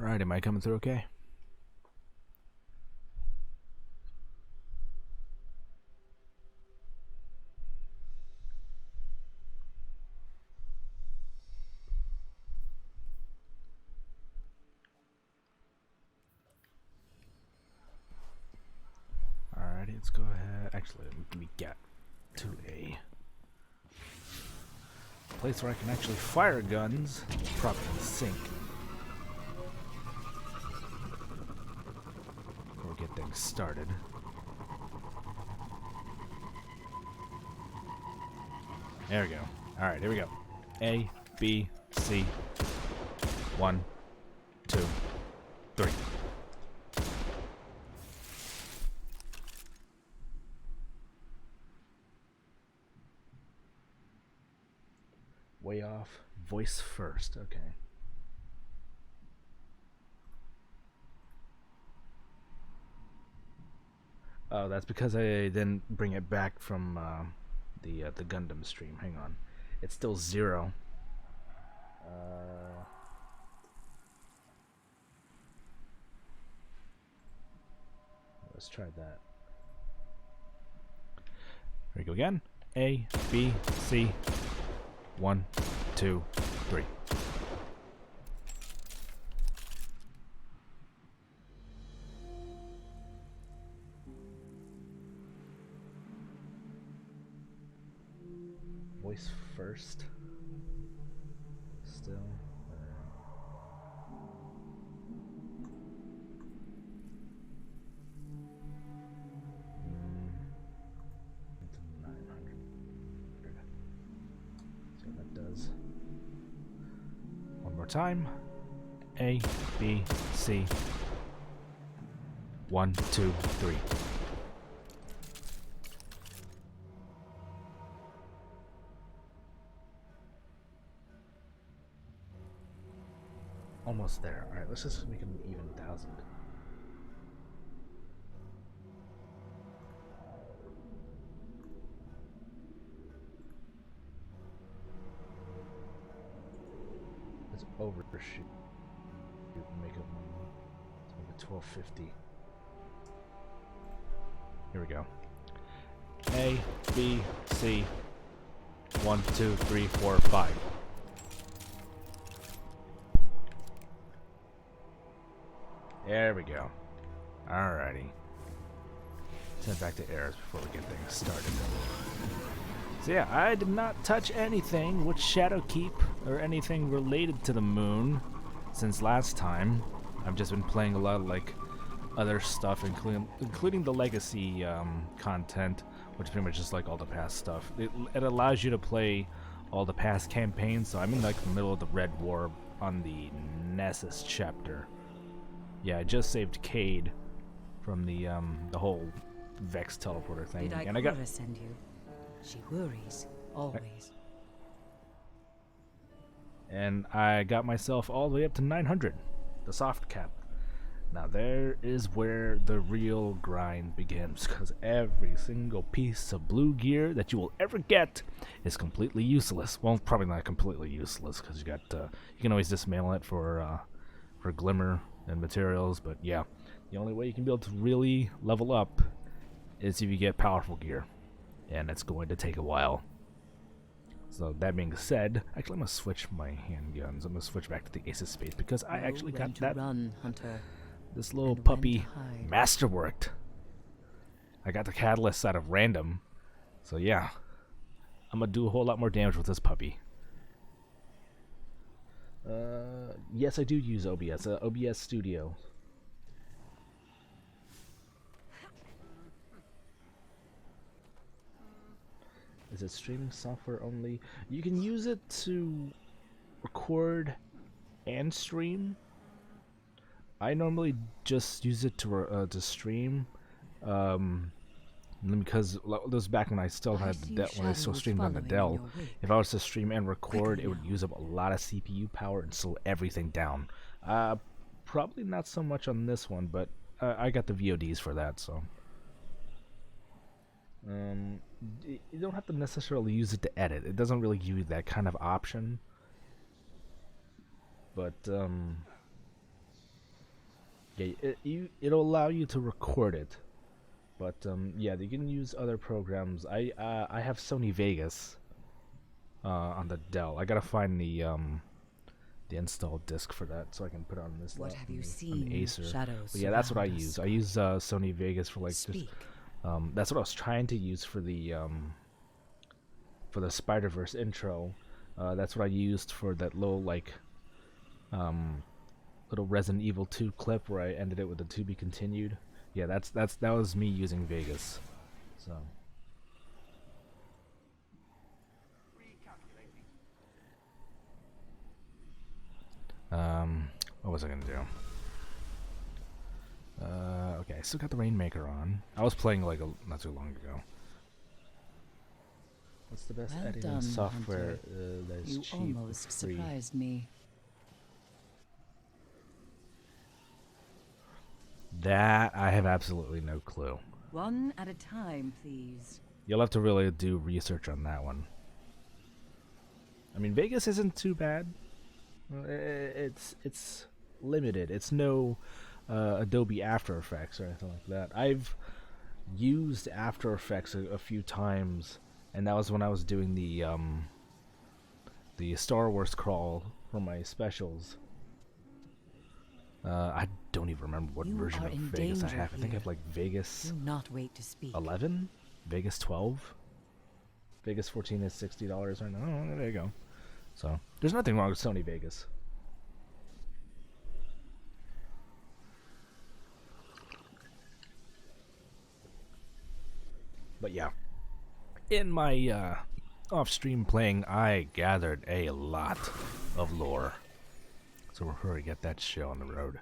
Alright, am I coming through okay? Alrighty, let's go ahead. Actually, let me get to a place where I can actually fire guns properly sync. Before we get things started. There we go. Alright, here we go. A, B, C. 1, 2, 3. Way off. Voice first. Okay. Oh, that's because I didn't bring it back from the Gundam stream. Hang on. It's still 0. Let's try that. Here we go again. A, B, C. 1, 2, 3. Voice first. Still. One more time. A, B, C. 1, 2, 3. Almost there. Alright, let's just make an even 1,000. Let's overshoot. Make it 1250. Here we go. A, B, C. 1, 2, 3, 4, 5. There we go. Alrighty. Send back to errors before we get things started. So yeah, I did not touch anything with Shadowkeep or anything related to the moon since last time. I've just been playing a lot of like other stuff, including the legacy content, which is pretty much just like all the past stuff. It allows you to play all the past campaigns, so I'm in like the middle of the Red War on the Nessus chapter. Yeah, I just saved Cade from the whole Vex teleporter thing. Did and I got send you? She worries always. And I got myself all the way up to 900, the soft cap. Now there is where the real grind begins, because every single piece of blue gear that you will ever get is completely useless. Well, probably not completely useless, because you got you can always dismantle it for glimmer and materials. But yeah, the only way you can be able to really level up is if you get powerful gear, and it's going to take a while. So that being said, actually I'm gonna switch my handguns. I'm gonna switch back to the Ace of Spades because I actually got that this little puppy masterworked. I got the catalyst out of random, so yeah, I'm gonna do a whole lot more damage with this puppy. Yes, I do use OBS. OBS Studio. Is it streaming software only? You can use it to record and stream. I normally just use it to stream, because this was back when I still had when I still streamed on the Dell. If I was to stream and record, it would use up a lot of CPU power and slow everything down. Probably not so much on this one, but I got the VODs for that, so. You don't have to necessarily use it to edit. It doesn't really give you that kind of option. But Yeah, it'll allow you to record it, but yeah, you can use other programs. I have Sony Vegas on the Dell. I gotta find the install disk for that so I can put it on this What have you on seen? the Acer. Shadows But yeah, that's what I surround us. use. I use Sony Vegas for like just Speak. that's what I was trying to use for the Spider-Verse intro. That's what I used for that little like um little Resident Evil 2 clip where I ended it with the to be continued. Yeah, that was me using Vegas. So what was I gonna do? Okay, I still got the Rainmaker on. I was playing like not too long ago. What's the best Well editing done, software Hunter. that's You cheap almost or free? surprised me. That I have absolutely no clue. One at a time, please. You'll have to really do research on that one. I mean, Vegas isn't too bad. It's limited. It's no Adobe After Effects or anything like that. I've used After Effects a few times, and that was when I was doing the Star Wars crawl for my specials. I don't even remember what You version are of in Vegas I danger have. I think I have here. like Vegas Do not wait to speak. 11, Vegas 12, Vegas 14 is $60 right now. Oh, there you go. So there's nothing wrong with Sony Vegas. But yeah, in my off-stream playing, I gathered a lot of lore. So we're hurry get that show on the road.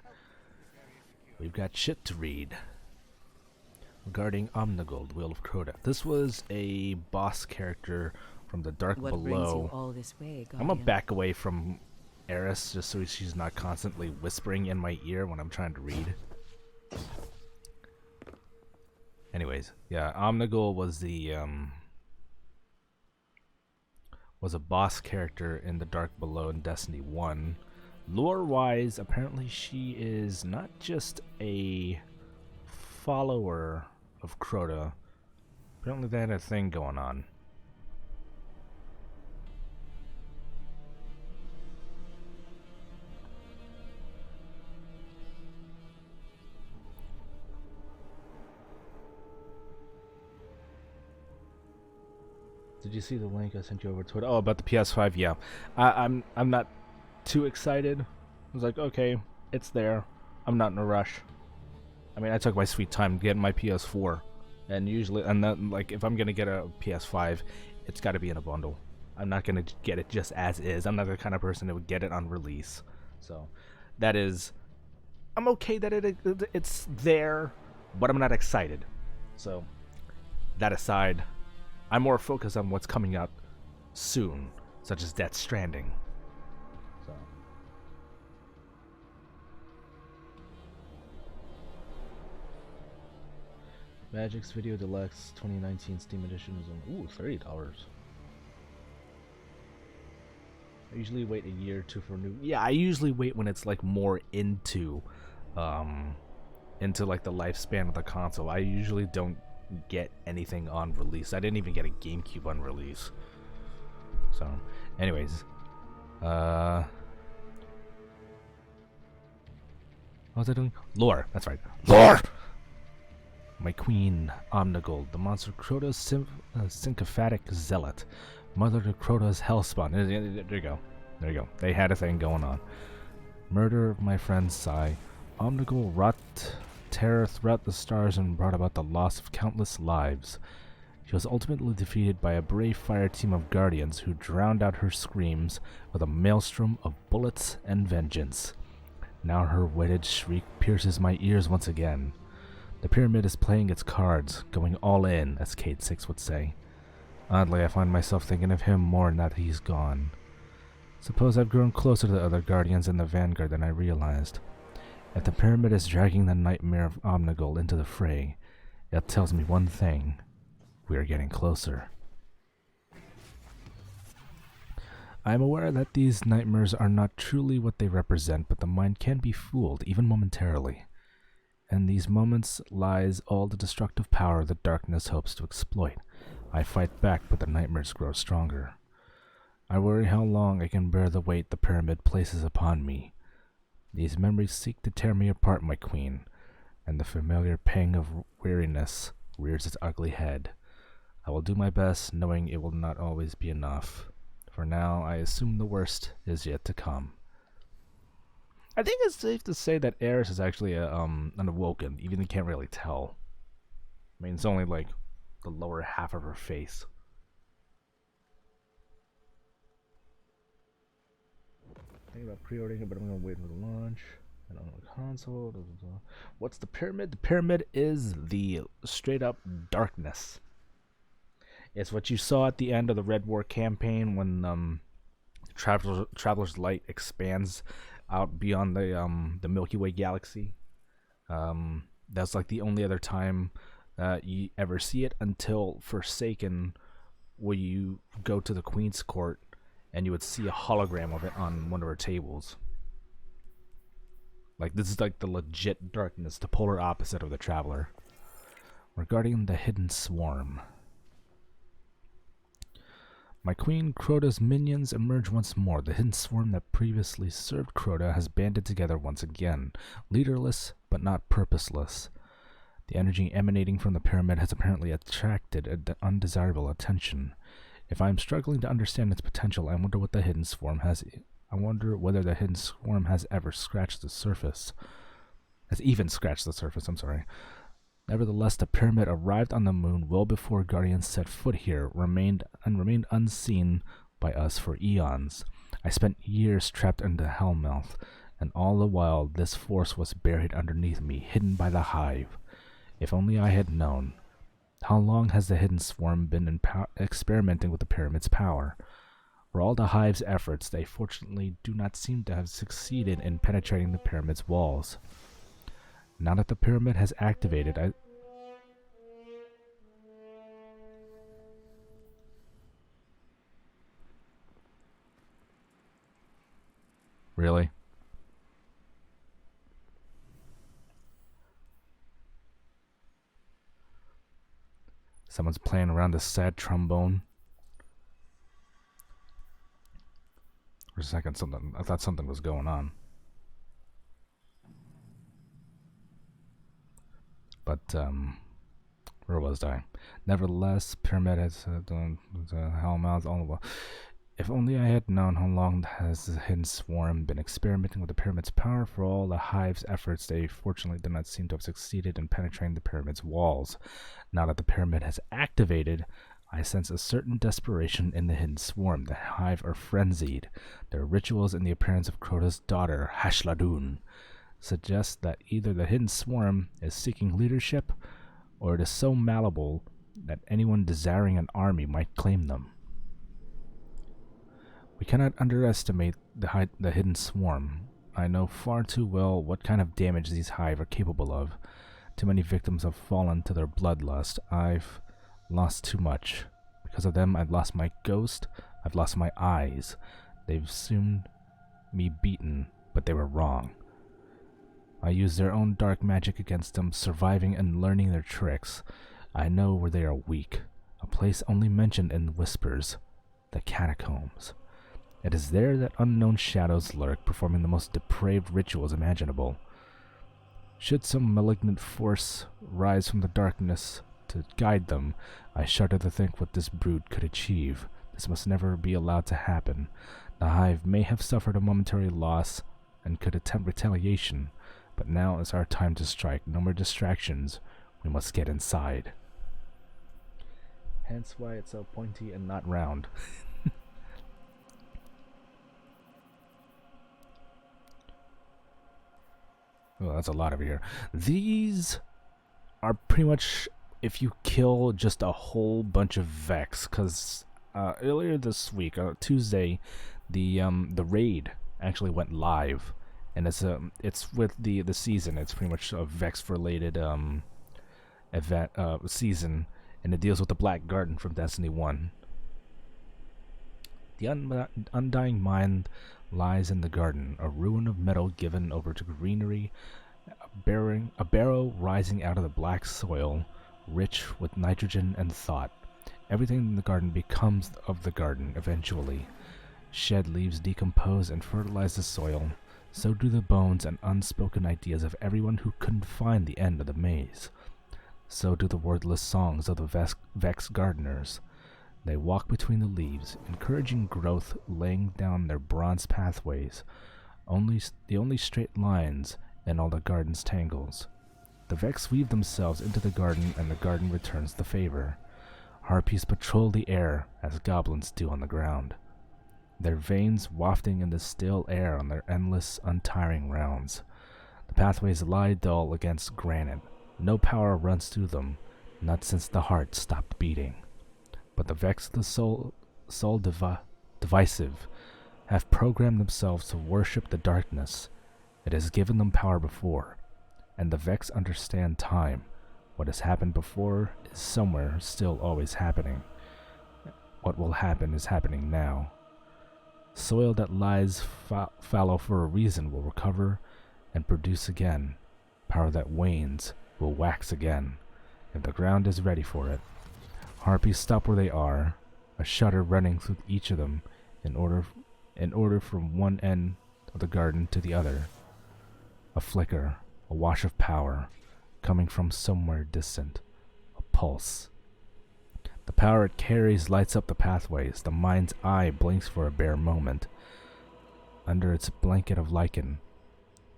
We've got shit to read. Regarding Omnigold, Wheel of Crota. This was a boss character from the Dark What brings Below. you all this way, Guardian? I'm gonna back away from Eris just so she's not constantly whispering in my ear when I'm trying to read. Anyways, yeah, Omnigul was a boss character in the Dark Below in Destiny 1. Lore-wise, apparently she is not just a follower of Crota. Apparently they had a thing going on. Did you see the link I sent you over Twitter? Oh, about the PS5. Yeah, I'm not too excited. I was like, okay, it's there. I'm not in a rush. I mean, I took my sweet time getting my PS4, and usually, and then like if I'm gonna get a PS5, it's got to be in a bundle. I'm not gonna get it just as is. I'm not the kind of person that would get it on release. So that is, I'm okay that it's there, but I'm not excited. So that aside, I'm more focused on what's coming out soon, such as Death Stranding. So. Magic's Video Deluxe 2019 Steam Edition is on $30. I usually wait a year or two for new. Yeah, I usually wait when it's like more into like the lifespan of the console. I usually don't get anything on release. I didn't even get a GameCube on release. So, anyways, what was I doing? Lore. That's right. Lore. My queen, Omnigold, the monster Crota's sycophantic zealot, mother to Crota's hellspawn. There you go. There you go. They had a thing going on. Murder of my friend Sai. Omnigold wrought terror throughout the stars and brought about the loss of countless lives. She was ultimately defeated by a brave fire team of guardians who drowned out her screams with a maelstrom of bullets and vengeance. Now her wedded shriek pierces my ears once again. The pyramid is playing its cards, going all in, as Cade 6 would say. Oddly, I find myself thinking of him more now that he's gone. Suppose I've grown closer to the other guardians in the vanguard than I realized. If the pyramid is dragging the nightmare of Omnigul into the fray, it tells me one thing. We are getting closer. I am aware that these nightmares are not truly what they represent, but the mind can be fooled, even momentarily. In these moments lies all the destructive power the darkness hopes to exploit. I fight back, but the nightmares grow stronger. I worry how long I can bear the weight the pyramid places upon me. These memories seek to tear me apart, my queen, and the familiar pang of weariness rears its ugly head. I will do my best, knowing it will not always be enough. For now, I assume the worst is yet to come. I think it's safe to say that Eris is actually unawoken, even if you can't really tell. I mean, it's only like the lower half of her face. Thinking about pre-ordering it, but I'm gonna wait for the launch. And on the console. What's the pyramid? The pyramid is the straight up darkness. It's what you saw at the end of the Red War campaign when Traveler's Light expands out beyond the Milky Way galaxy. That's like the only other time you ever see it until Forsaken, where you go to the Queen's Court and you would see a hologram of it on one of her tables. Like, this is like the legit darkness, the polar opposite of the Traveler. Regarding the Hidden Swarm. My queen, Crota's minions emerge once more. The hidden swarm that previously served Crota has banded together once again, leaderless but not purposeless. The energy emanating from the pyramid has apparently attracted undesirable attention. If I am struggling to understand its potential, I wonder whether the hidden swarm has ever scratched the surface. Has even scratched the surface, I'm sorry. Nevertheless, the pyramid arrived on the moon well before Guardians set foot here, remained unseen by us for eons. I spent years trapped in the Hellmouth, and all the while this force was buried underneath me, hidden by the hive. If only I had known. How long has the hidden swarm been experimenting with the pyramid's power? For all the hive's efforts, they fortunately do not seem to have succeeded in penetrating the pyramid's walls. Now that the pyramid has activated, Really? Someone's playing around the sad trombone. For a second, I thought something was going on. But, where was I? Nevertheless, pyramid has done the Hellmouth all the while. If only I had known how long has the hidden swarm been experimenting with the pyramid's power. For all the hive's efforts, they fortunately do not seem to have succeeded in penetrating the pyramid's walls. Now that the pyramid has activated, I sense a certain desperation in the hidden swarm. The hive are frenzied. Their rituals and the appearance of Crota's daughter, Hashladun, suggest that either the hidden swarm is seeking leadership, or it is so malleable that anyone desiring an army might claim them. We cannot underestimate the hidden swarm. I know far too well what kind of damage these hive are capable of. Too many victims have fallen to their bloodlust. I've lost too much. Because of them, I've lost my ghost. I've lost my eyes. They've assumed me beaten, but they were wrong. I used their own dark magic against them, surviving and learning their tricks. I know where they are weak. A place only mentioned in whispers. The catacombs. It is there that unknown shadows lurk, performing the most depraved rituals imaginable. Should some malignant force rise from the darkness to guide them, I shudder to think what this brood could achieve. This must never be allowed to happen. The hive may have suffered a momentary loss and could attempt retaliation, but now is our time to strike. No more distractions. We must get inside. Hence why it's so pointy and not round. Oh, that's a lot over here. These are pretty much if you kill just a whole bunch of Vex, because earlier this week, Tuesday, the raid actually went live, and it's with the season. It's pretty much a Vex related event season, and it deals with the Black Garden from Destiny 1. The undying mind lies in the garden, a ruin of metal given over to greenery a barrow rising out of the black soil, rich with nitrogen and thought. Everything in the garden becomes of the garden eventually. Shed leaves decompose and fertilize the soil. So do the bones and unspoken ideas of everyone who couldn't find the end of the maze. So do the wordless songs of the Vex gardeners. They walk between the leaves, encouraging growth, laying down their bronze pathways, the only straight lines in all the garden's tangles. The Vex weave themselves into the garden, and the garden returns the favor. Harpies patrol the air as goblins do on the ground, their veins wafting in the still air on their endless, untiring rounds. The pathways lie dull against granite. No power runs through them, not since the heart stopped beating. But the Vex of the soul divisive, have programmed themselves to worship the darkness. It has given them power before, and the Vex understand time. What has happened before is somewhere still always happening. What will happen is happening now. Soil that lies fallow for a reason will recover and produce again. Power that wanes will wax again, if the ground is ready for it. Harpies stop where they are, a shudder running through each of them in order from one end of the garden to the other. A flicker, a wash of power, coming from somewhere distant, a pulse. The power it carries lights up the pathways. The mind's eye blinks for a bare moment. Under its blanket of lichen,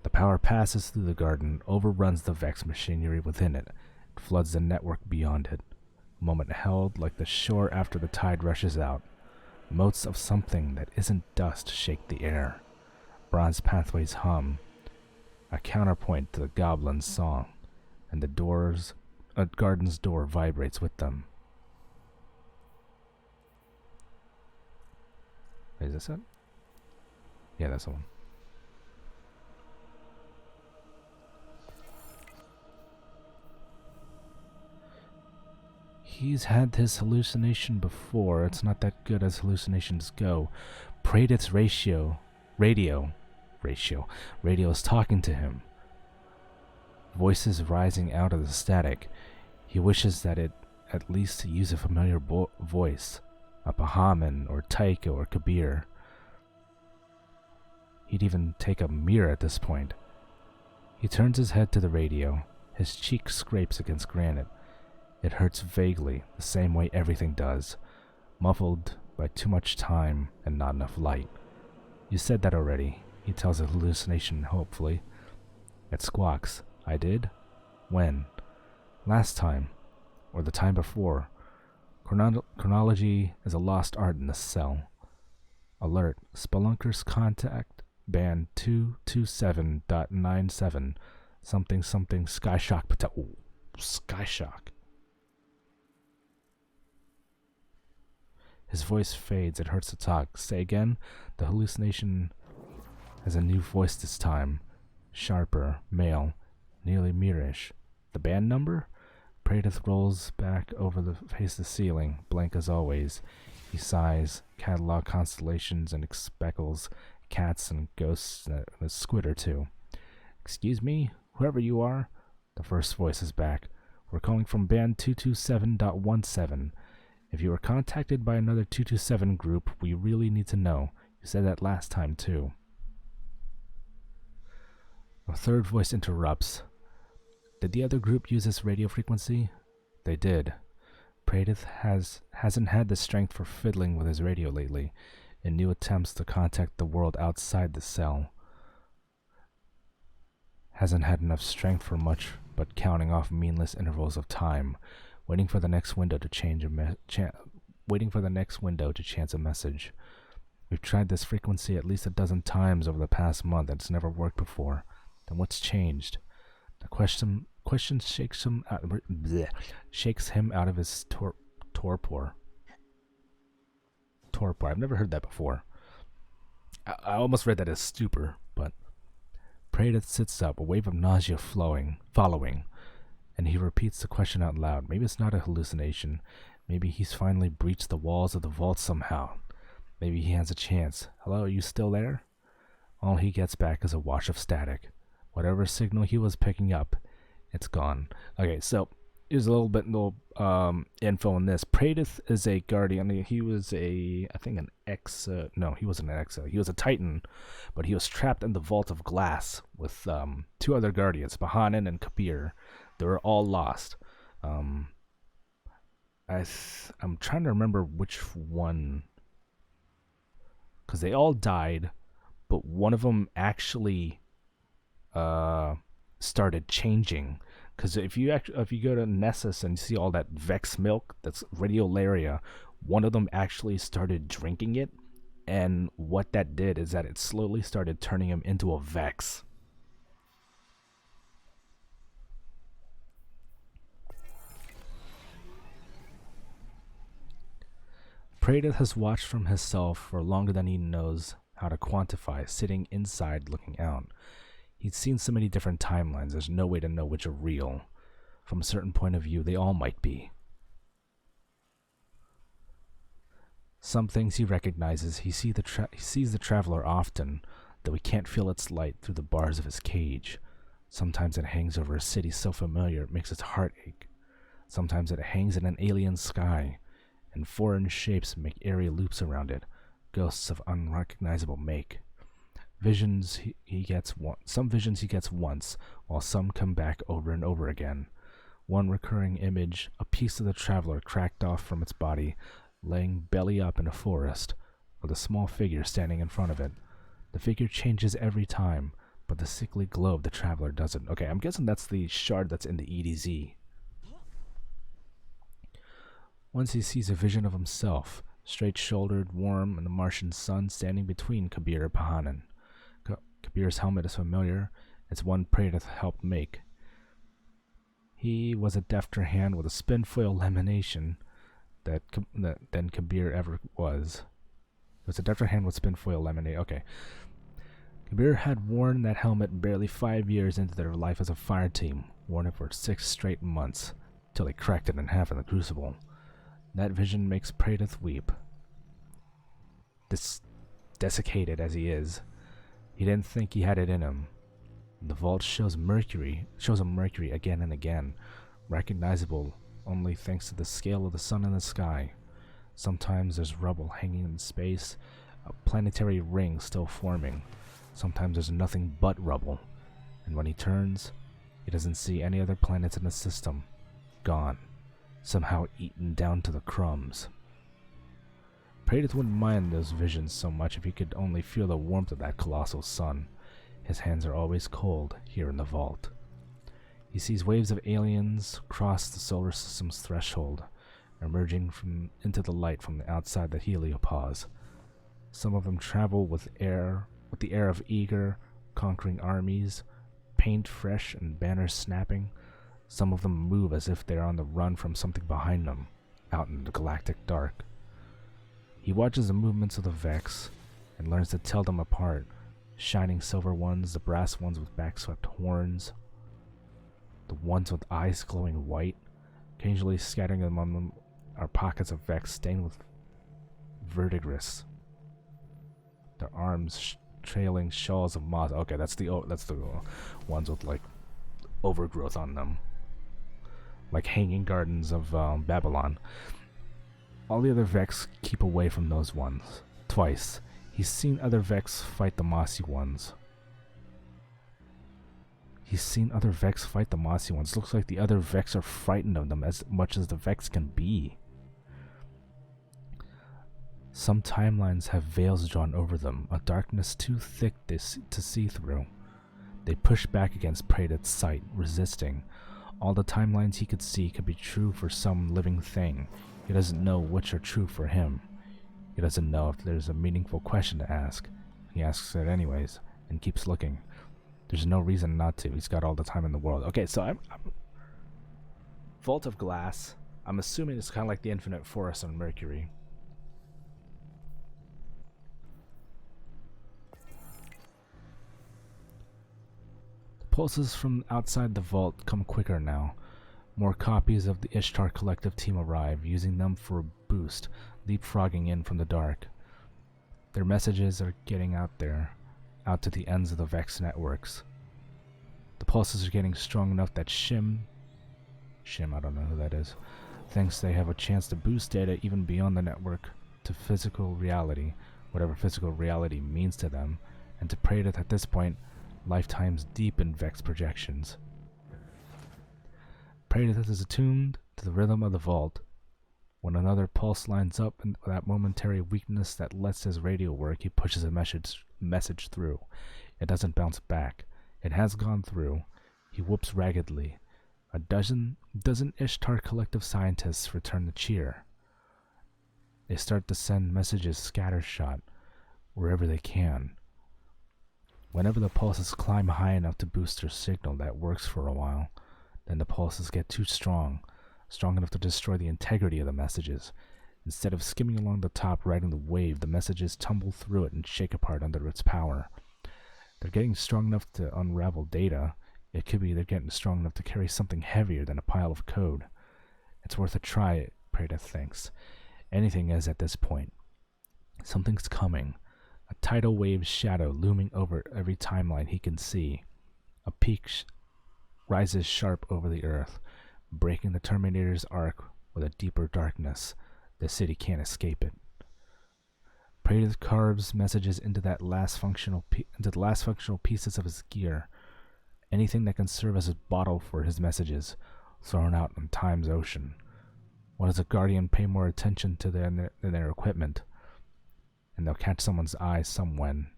the power passes through the garden, overruns the Vex machinery within it, and floods the network beyond it. A moment held like the shore after the tide rushes out. Motes of something that isn't dust shake the air. Bronze pathways hum, a counterpoint to the goblin's song, and a garden's door vibrates with them. Is this it? Yeah, that's the one. He's had this hallucination before. It's not that good as hallucinations go. Praedith's radio is talking to him. Voices rising out of the static. He wishes that it at least use a familiar voice. A Bahaman or Taika or Kabir. He'd even take a mirror at this point. He turns his head to the radio. His cheek scrapes against granite. It hurts vaguely, the same way everything does, muffled by too much time and not enough light. You said that already, he tells a hallucination hopefully. It squawks. I did? When? Last time. Or the time before. Chronology is a lost art in this cell. Alert. Spelunkers contact band 227.97. Something Skyshock Skyshock. His voice fades. It hurts to talk. Say again. The hallucination has a new voice this time. Sharper, male, nearly mirrorish. The band number? Praedith rolls back over the face of the ceiling, blank as always. He sighs, catalog constellations and speckles, cats and ghosts, and a squid or two. Excuse me, whoever you are? The first voice is back. We're calling from band 227.17. If you were contacted by another 227 group, we really need to know. You said that last time, too. A third voice interrupts. Did the other group use this radio frequency? They did. Praedith hasn't had the strength for fiddling with his radio lately, in new attempts to contact the world outside the cell. Hasn't had enough strength for much but counting off meaningless intervals of time, waiting for the next window to chance a message. We've tried this frequency at least a dozen times over the past month and it's never worked before. Then what's changed? The question shakes him out of his torpor. Torpor. I've never heard that before. I almost read that as stupor, but Praedith sits up, a wave of nausea following, and he repeats the question out loud. Maybe it's not a hallucination. Maybe he's finally breached the walls of the vault somehow. Maybe he has a chance. Hello, are you still there? All he gets back is a wash of static. Whatever signal he was picking up, it's gone. Okay, so here's a little bit info on this. Praedyth is a guardian. He was I think an ex. No, he wasn't an ex. He was a Titan, but he was trapped in the Vault of Glass with two other guardians, Bahanan and Kabir. They were all lost. I'm trying to remember which one, because they all died, but one of them actually started changing. Because if you go to Nessus and see all that Vex milk, that's radiolaria, one of them actually started drinking it, and what that did is that it slowly started turning him into a Vex. Praedyth has watched from his cell for longer than he knows how to quantify, sitting inside looking out. He's seen so many different timelines, there's no way to know which are real. From a certain point of view, they all might be. Some things he recognizes. He sees the traveler often, though he can't feel its light through the bars of his cage. Sometimes it hangs over a city so familiar it makes his heart ache. Sometimes it hangs in an alien sky, and foreign shapes make airy loops around it, ghosts of unrecognizable make. Some visions he gets once, while some come back over and over again. One recurring image, a piece of the traveler cracked off from its body, laying belly up in a forest, with a small figure standing in front of it. The figure changes every time, but the sickly glow of the traveler doesn't. Okay, I'm guessing that's the shard that's in the EDZ. Once he sees a vision of himself, straight-shouldered, warm in the Martian sun, standing between Kabir and Bahanan. Kabir's helmet is familiar. It's one Praedyth helped make. He was a defter hand with a spinfoil lamination than Kabir ever was. It was a defter hand with spinfoil laminate. Okay. Kabir had worn that helmet barely 5 years into their life as a fire team, worn it for 6 straight months, till they cracked it in half in the crucible. That vision makes Praedyth weep. Desiccated as he is, he didn't think he had it in him. The vault shows him Mercury again and again, recognizable only thanks to the scale of the sun in the sky. Sometimes there's rubble hanging in space, a planetary ring still forming. Sometimes there's nothing but rubble, and when he turns, he doesn't see any other planets in the system. Gone. Somehow eaten down to the crumbs. Praedyth wouldn't mind those visions so much if he could only feel the warmth of that colossal sun. His hands are always cold here in the vault. He sees waves of aliens cross the solar system's threshold, emerging into the light from the outside the heliopause. Some of them travel with the air of eager, conquering armies, paint fresh and banners snapping. Some of them move as if they are on the run from something behind them, out in the galactic dark. He watches the movements of the Vex and learns to tell them apart. Shining silver ones, the brass ones with backswept horns, the ones with eyes glowing white. Occasionally scattering among them are pockets of Vex stained with verdigris. Their arms trailing shawls of moss. Okay, that's the ones with like overgrowth on them, like hanging gardens of Babylon. All the other Vex keep away from those ones. Twice, he's seen other Vex fight the mossy ones. Looks like the other Vex are frightened of them as much as the Vex can be. Some timelines have veils drawn over them, a darkness too thick to see through. They push back against Praedyth's sight, resisting. All the timelines he could see could be true for some living thing. He doesn't know which are true for him. He doesn't know if there's a meaningful question to ask. He asks it anyways, and keeps looking. There's no reason not to. He's got all the time in the world. Okay, so I'm Vault of Glass. I'm assuming it's kind of like the Infinite Forest on Mercury. The pulses from outside the vault come quicker now. More copies of the Ishtar Collective team arrive, using them for a boost, leapfrogging in from the dark. Their messages are getting out there, out to the ends of the Vex networks. The pulses are getting strong enough that Shim, I don't know who that is, thinks they have a chance to boost data even beyond the network to physical reality, whatever physical reality means to them, and to Praedyth at this point, lifetimes deep in Vex projections. Praedyth is attuned to the rhythm of the vault. When another pulse lines up in that momentary weakness that lets his radio work, he pushes a message through. It doesn't bounce back. It has gone through. He whoops raggedly. A dozen Ishtar collective scientists return the cheer. They start to send messages scattershot wherever they can. Whenever the pulses climb high enough to boost their signal, that works for a while. Then the pulses get too strong enough to destroy the integrity of the messages. Instead of skimming along the top riding the wave, the messages tumble through it and shake apart under its power. They're getting strong enough to unravel data. It could be they're getting strong enough to carry something heavier than a pile of code. It's worth a try, Praedyth thinks. Anything is at this point. Something's coming. A tidal wave shadow looming over every timeline he can see. A peak rises sharp over the earth, breaking the Terminator's arc with a deeper darkness. The city can't escape it. Praedyth carves messages into the last functional pieces of his gear. Anything that can serve as a bottle for his messages, thrown out in time's ocean. Why does a Guardian pay more attention to than their equipment? And they'll catch someone's eye somewhen.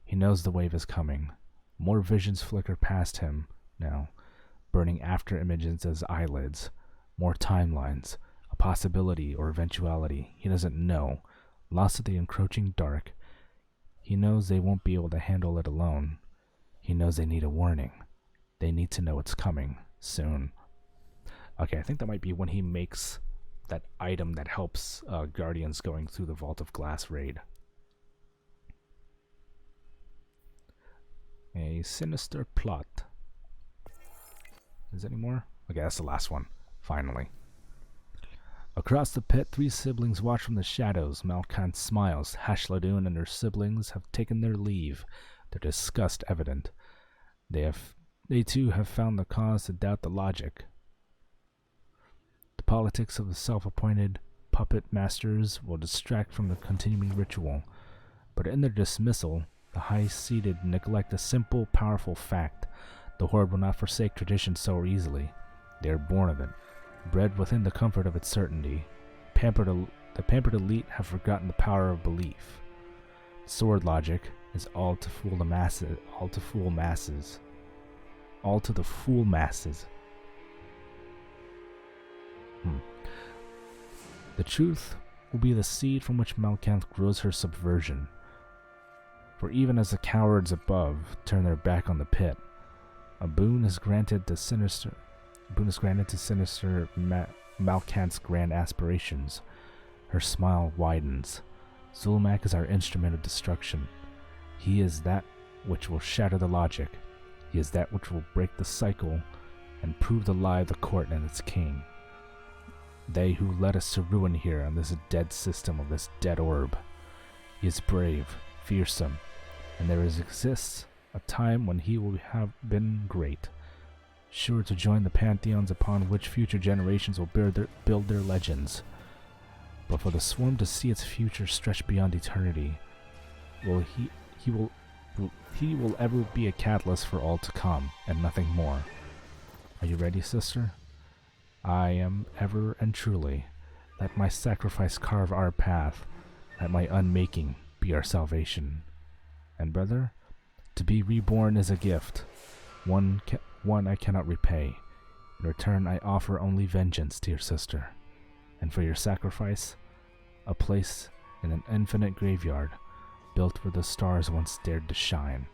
He knows the wave is coming. More visions flicker past him now, burning after images as eyelids. More timelines, a possibility or eventuality. He doesn't know. Lost in the encroaching dark. He knows they won't be able to handle it alone. He knows they need a warning. They need to know it's coming soon. Okay, I think that might be when he makes that item that helps Guardians going through the Vault of Glass raid. A sinister plot. Is there any more? Okay, that's the last one. Finally. Across the pit, three siblings watch from the shadows. Malkant smiles. Hashladun and her siblings have taken their leave, their disgust evident. They too have found the cause to doubt the logic. The politics of the self-appointed puppet masters will distract from the continuing ritual, but in their dismissal, the high-seated neglect a simple, powerful fact. The Horde will not forsake tradition so easily. They are born of it, bred within the comfort of its certainty. The pampered elite have forgotten the power of belief. Sword logic is all to fool the masses, all to fool masses. All to the fool masses. The truth will be the seed from which Malkanth grows her subversion. For even as the cowards above turn their back on the pit, a boon is granted to sinister Malkanth's grand aspirations. Her smile widens. Zulmak is our instrument of destruction. He is that which will shatter the logic. He is that which will break the cycle and prove the lie of the court and its king. They who led us to ruin here on this dead system of this dead orb. He is brave, fearsome, and there exists a time when he will have been great, sure to join the pantheons upon which future generations will build their legends. But for the swarm to see its future stretch beyond eternity, he will ever be a catalyst for all to come, and nothing more. Are you ready, sister? I am ever and truly. Let my sacrifice carve our path. Let my unmaking be our salvation. And brother, to be reborn is a gift, one I cannot repay. In return, I offer only vengeance, dear sister. And for your sacrifice, a place in an infinite graveyard, built where the stars once dared to shine.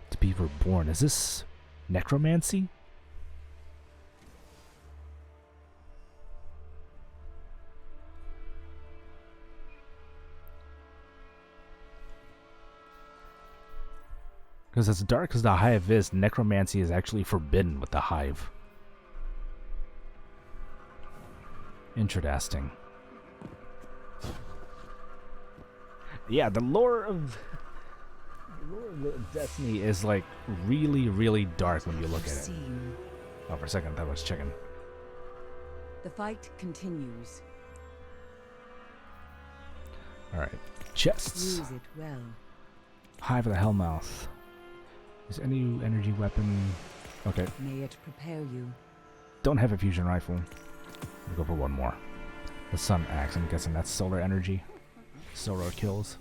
To be reborn, is this necromancy? Because as dark as the Hive is, necromancy is actually forbidden with the Hive. Interesting. Yeah, the lore of Lore of Destiny is like really, really dark when you look at it. Seen. Oh, for a second, that was chicken. The fight continues. Alright. Chests. Use it well. Hive of the Hellmouth. Is any energy weapon... Okay. May it prepare you. Don't have a fusion rifle. We'll go for one more. The Sun Axe. I'm guessing that's solar energy. Solar kills.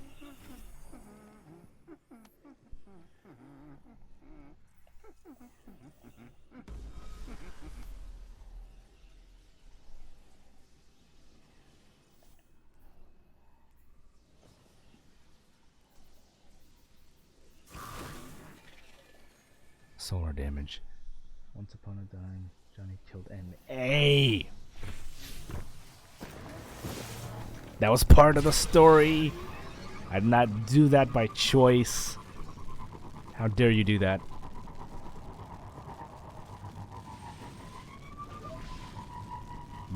Solar damage. Once upon a time, Johnny killed N.A. That was part of the story. I did not do that by choice. How dare you do that?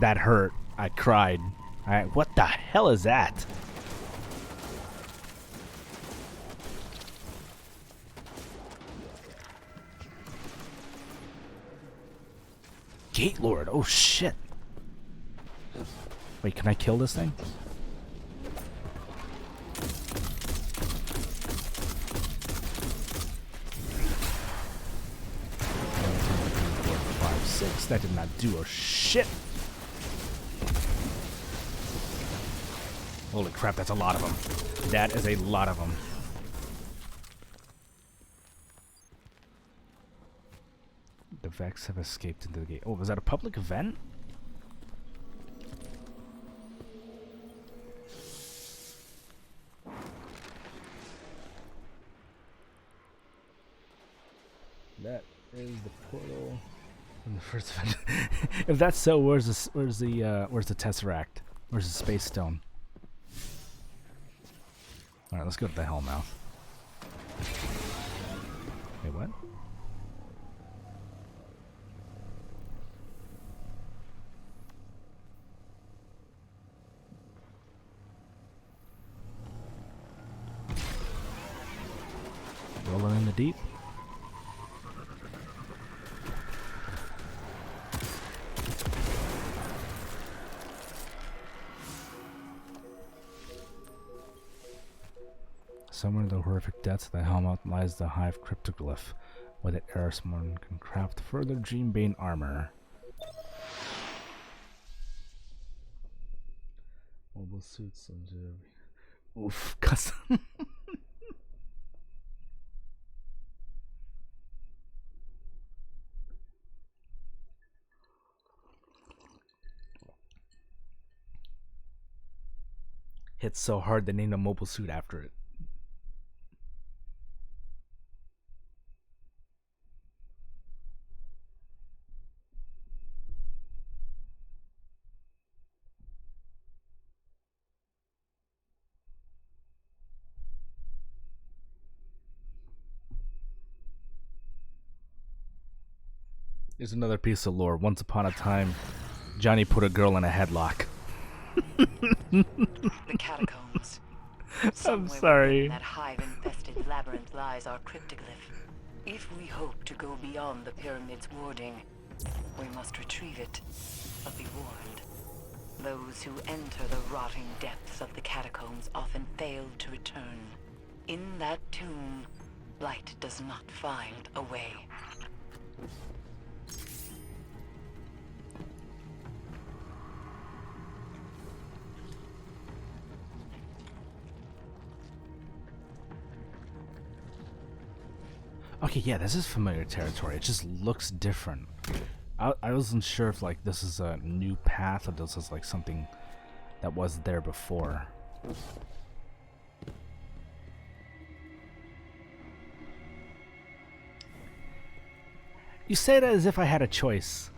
That hurt. I cried. What the hell is that? Gate Lord. Oh shit. Wait, can I kill this thing? 6. That did not do a shit. Holy crap, that's a lot of them. That is a lot of them. The Vex have escaped into the gate. Oh, was that a public event? That is the portal from the first event. If that's so, where's the Tesseract? Where's the Space Stone? All right, let's go to the Hellmouth. Wait, what? Rolling in the deep. Somewhere in the horrific depths of the Hellmouth lies the Hive cryptoglyph, where the Erismorn can craft further Dreambane armor. Mobile suits and oof, custom. Hit so hard they named a mobile suit after it. There's another piece of lore. Once upon a time, Johnny put a girl in a headlock. The catacombs. I'm sorry. That hive-infested labyrinth lies our cryptoglyph. If we hope to go beyond the pyramid's warding, we must retrieve it. But be warned, those who enter the rotting depths of the catacombs often fail to return. In that tomb, light does not find a way. Okay, yeah, this is familiar territory. It just looks different. I wasn't sure if like this is a new path or this is like something that was there before. You say that as if I had a choice.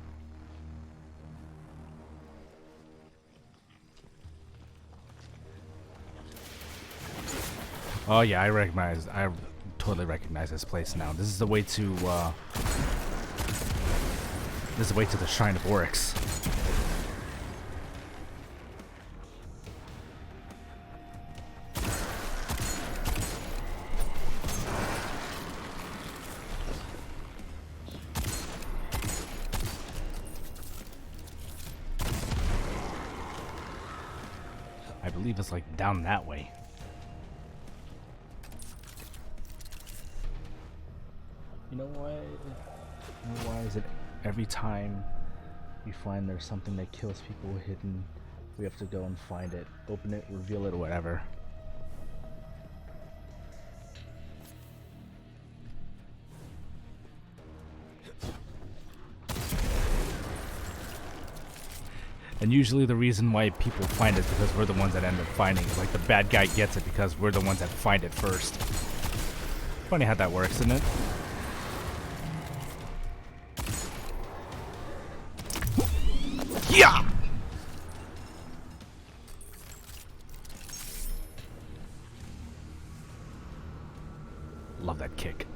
Oh yeah, I totally recognize this place now. This is the way to the Shrine of Oryx. I believe it's like down that way. You know what? Why is it every time we find there's something that kills people hidden, we have to go and find it, open it, reveal it, or whatever? And usually the reason why people find it is because we're the ones that end up finding it. Like the bad guy gets it because we're the ones that find it first. Funny how that works, isn't it? Yeah! Love that kick.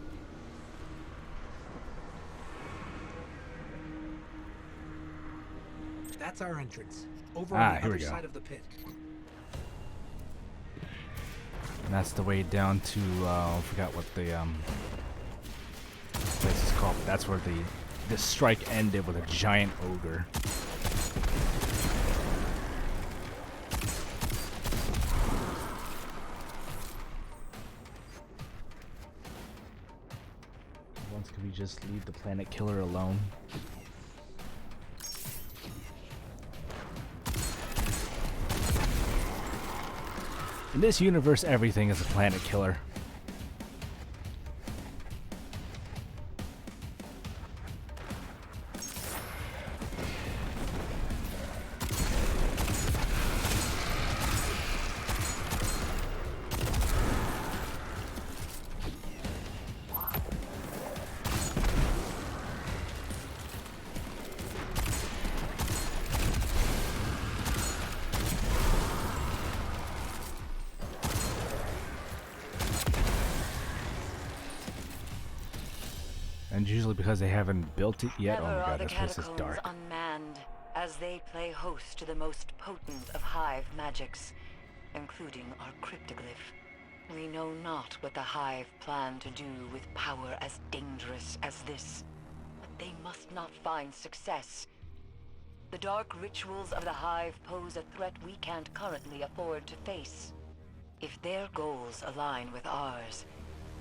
That's our entrance. Over on the here we other go. side of the pit. And that's the way down to, I forgot what the place is called. But that's where the strike ended with a giant ogre. Once could we just leave the planet killer alone? In this universe, everything is a planet killer. And usually because they haven't built it yet. Never Oh my are god, the this place is catacombs dark. unmanned, as they play host to the most potent of hive magics, including our cryptoglyph. We know not what the hive plan to do with power as dangerous as this, but they must not find success. The dark rituals of the hive pose a threat we can't currently afford to face. If their goals align with ours,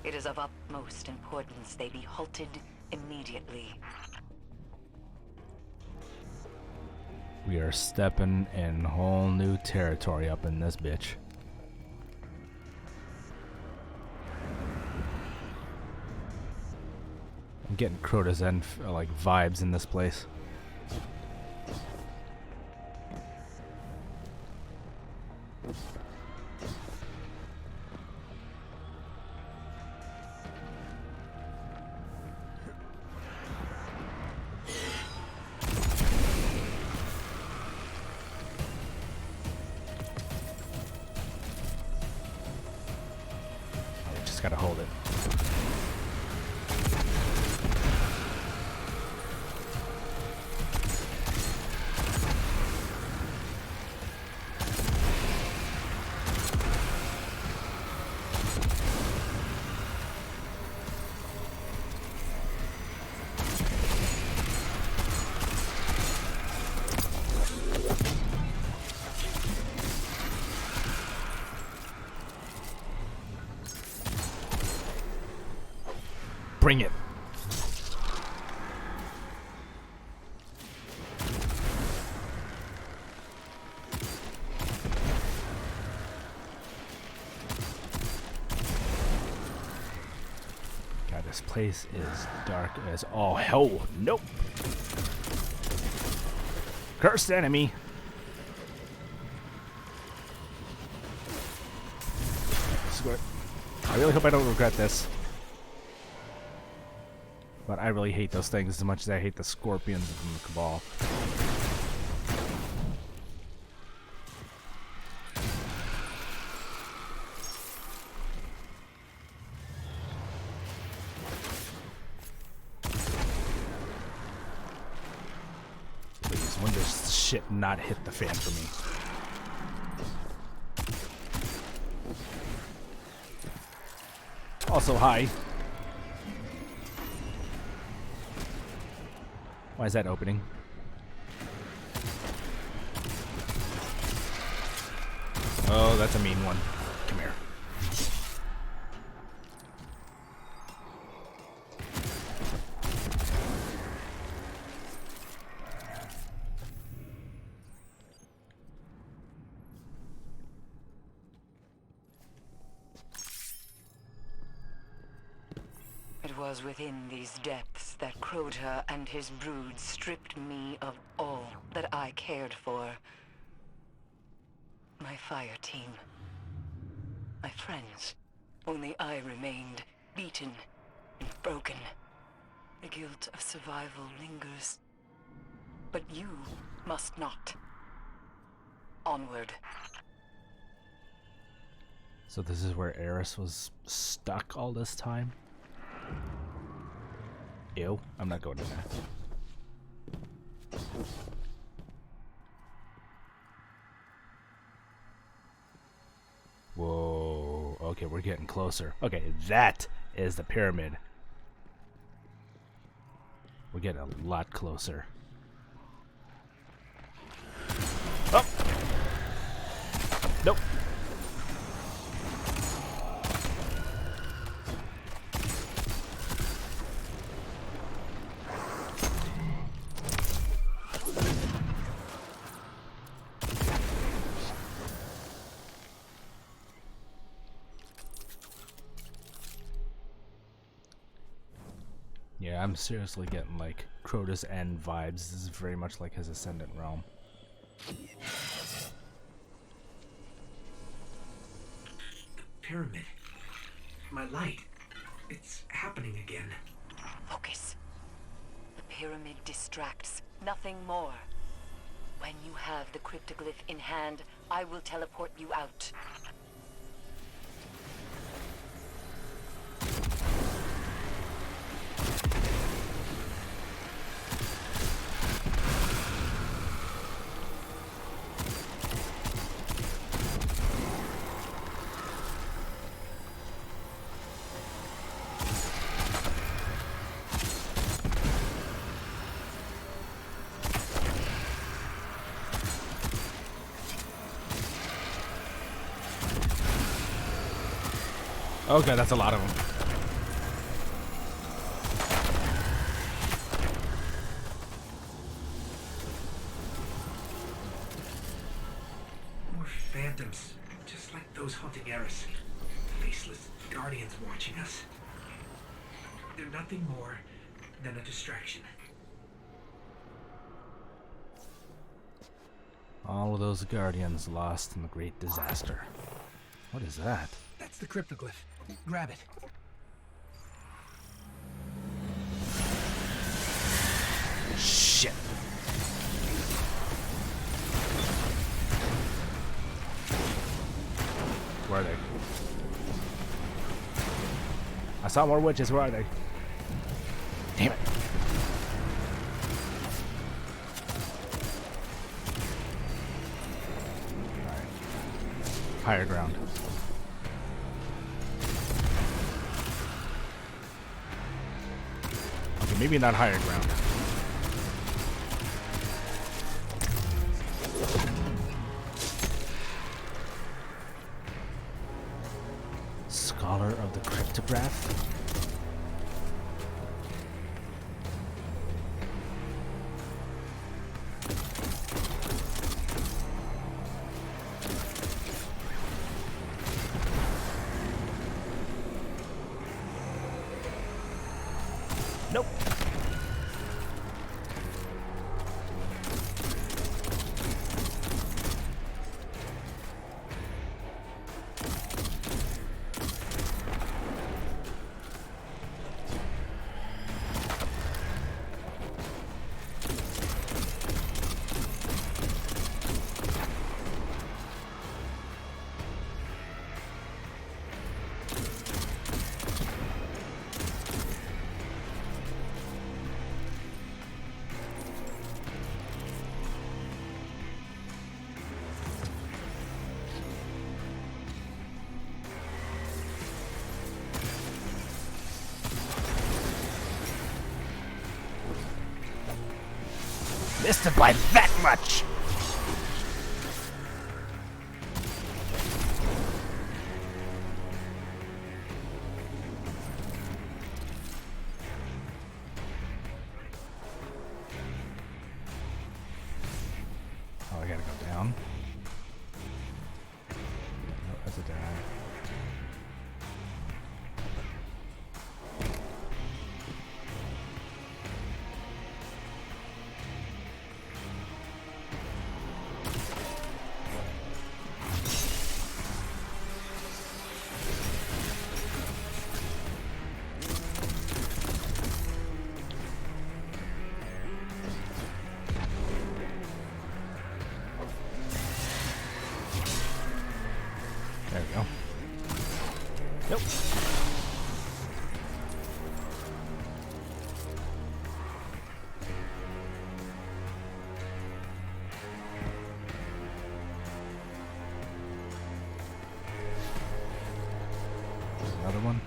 it is of utmost importance they be halted immediately. We are stepping in whole new territory up in this bitch. I'm getting Crota's End like vibes in this place. Just gotta hold it. Bring it. God, this place is dark as all hell. Nope. Cursed enemy. I really hope I don't regret this. But I really hate those things as much as I hate the scorpions from the Cabal. Please, when does shit not hit the fan for me? Also, hi. Why is that opening? that's a mean one. Come here. It was within these depths that Crota and his brood stripped me of all that I cared for. My fire team. My friends. Only I remained, beaten and broken. The guilt of survival lingers. But you must not. Onward. So this is where Eris was stuck all this time? Ew, I'm not going in there. Whoa, okay, we're getting closer. Okay, that is the pyramid. We're getting a lot closer. Oh! Nope. Yeah, I'm seriously getting like Crota's End vibes. This is very much like his Ascendant realm. The pyramid. My light. It's happening again. Focus. The pyramid distracts, nothing more. When you have the cryptoglyph in hand, I will teleport you out. Okay, that's a lot of them. More phantoms, just like those haunting Eris. Faceless guardians watching us. They're nothing more than a distraction. All of those guardians lost in the great disaster. What is that? That's the cryptoglyph. Grab it. Shit. Where are they? I saw more witches. Where are they? Damn it. Alright. Higher ground. Okay, maybe not higher ground. Scholar of the Cryptograph? Nope. Missed it by that much. we go. Yep. Another one.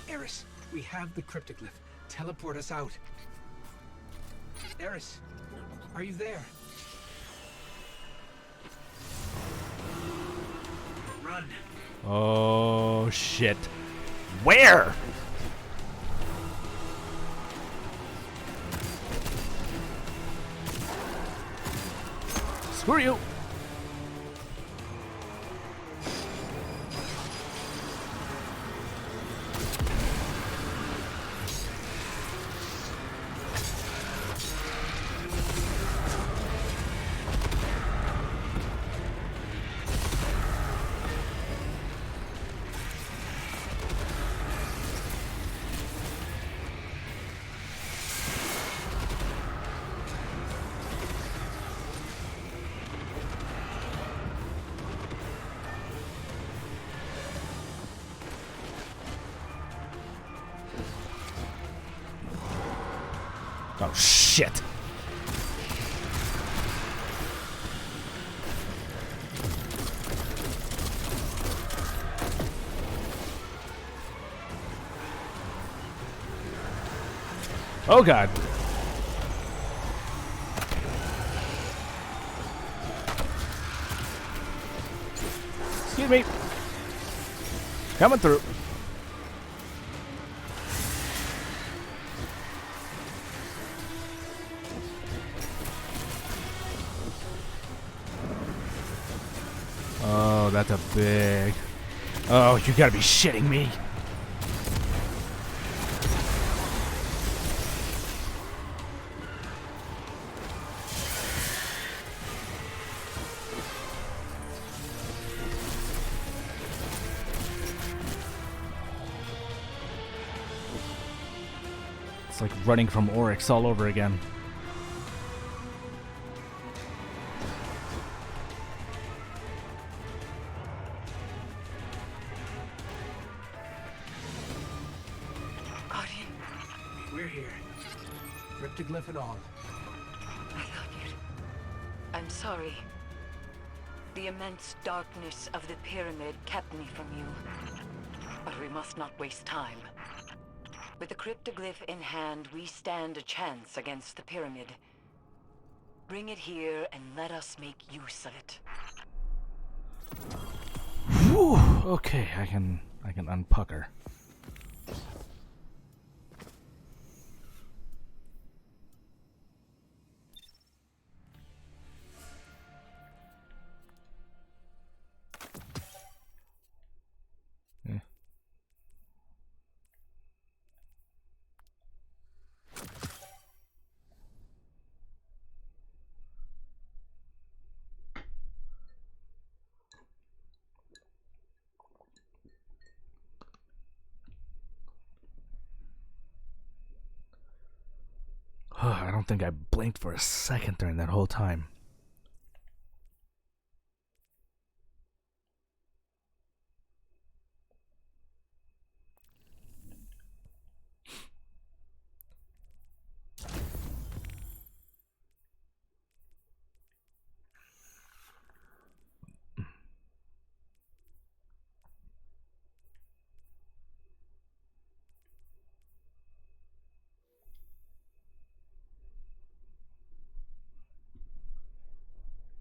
Eris, we have the cryptoglyph. Teleport us out. Eris, are you there? Run. Oh shit. Where? Screw you. Oh shit. Oh god. Excuse me. Coming through. Oh, that's a big... Oh, you gotta be shitting me. It's like running from Oryx all over again. Guardian, We're here. Cryptoglyph and all. I thought you'd... I'm sorry. The immense darkness of the pyramid kept me from you. But we must not waste time. With the cryptoglyph in hand, we stand a chance against the pyramid. Bring it here and let us make use of it. Whew. Okay, I can unpucker. Yeah. I don't think I blinked for a second during that whole time.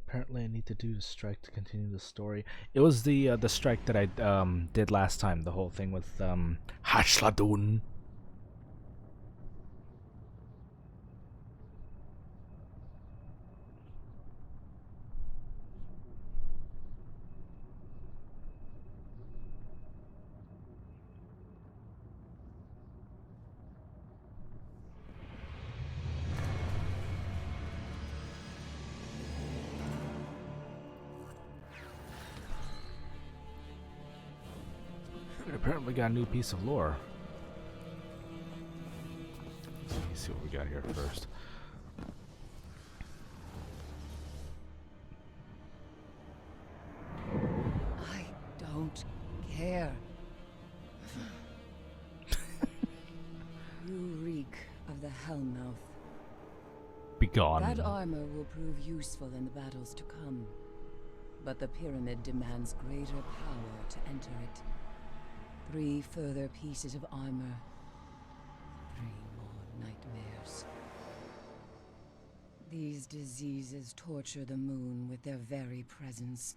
Apparently, I need to do the strike to continue the story. It was the strike that I did last time. The whole thing with Hashladun. Apparently got a new piece of lore. Let me see what we got here first. I don't care. You reek of the Hellmouth. Begone. That armor will prove useful in the battles to come. But the pyramid demands greater power to enter it. 3 further pieces of armor. 3 more nightmares. These diseases torture the moon with their very presence.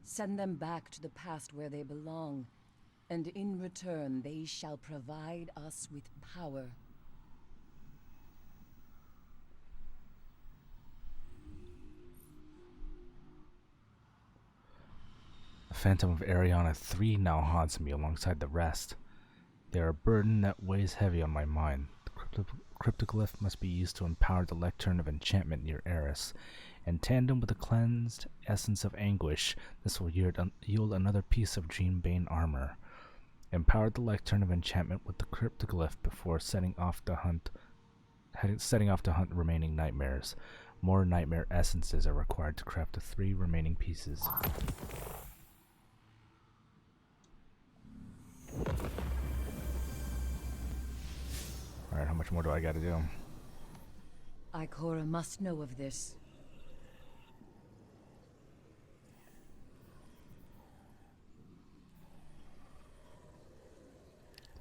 Send them back to the past where they belong, and in return they shall provide us with power. The Phantom of Ariana 3 now haunts me alongside the rest. They are a burden that weighs heavy on my mind. The cryptoglyph must be used to empower the lectern of enchantment near Eris. In tandem with the cleansed essence of anguish, this will yield another piece of Dreambane armor. Empower the lectern of enchantment with the cryptoglyph before setting off to hunt remaining nightmares. More nightmare essences are required to craft the 3 remaining pieces. Alright, how much more do I gotta do? Ikora must know of this.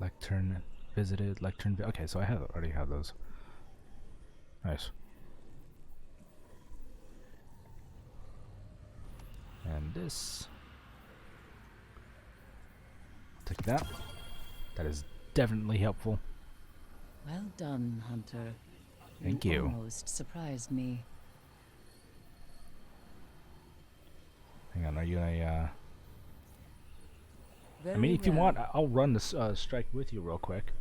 Lectern visited, okay, so I already have those. Nice. And this. I'll take that. That is definitely helpful. Well done, Hunter. Thank you. Almost surprised me. Hang on, are you a, Very I mean, if you well. want, I'll run this strike with you real quick.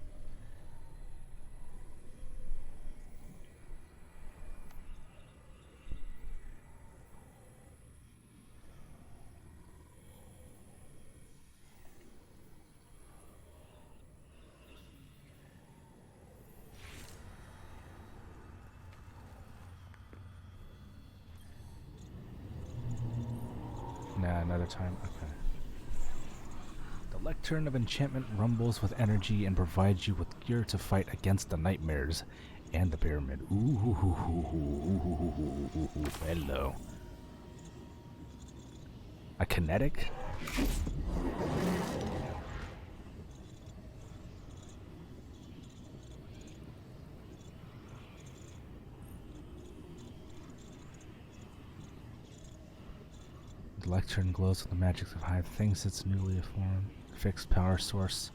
Nah, another time. Okay. The Lectern of Enchantment rumbles with energy and provides you with gear to fight against the nightmares and the pyramid. Ooh, hello. A kinetic? The lectern glows with the magics of high things that's newly formed. Fixed power source.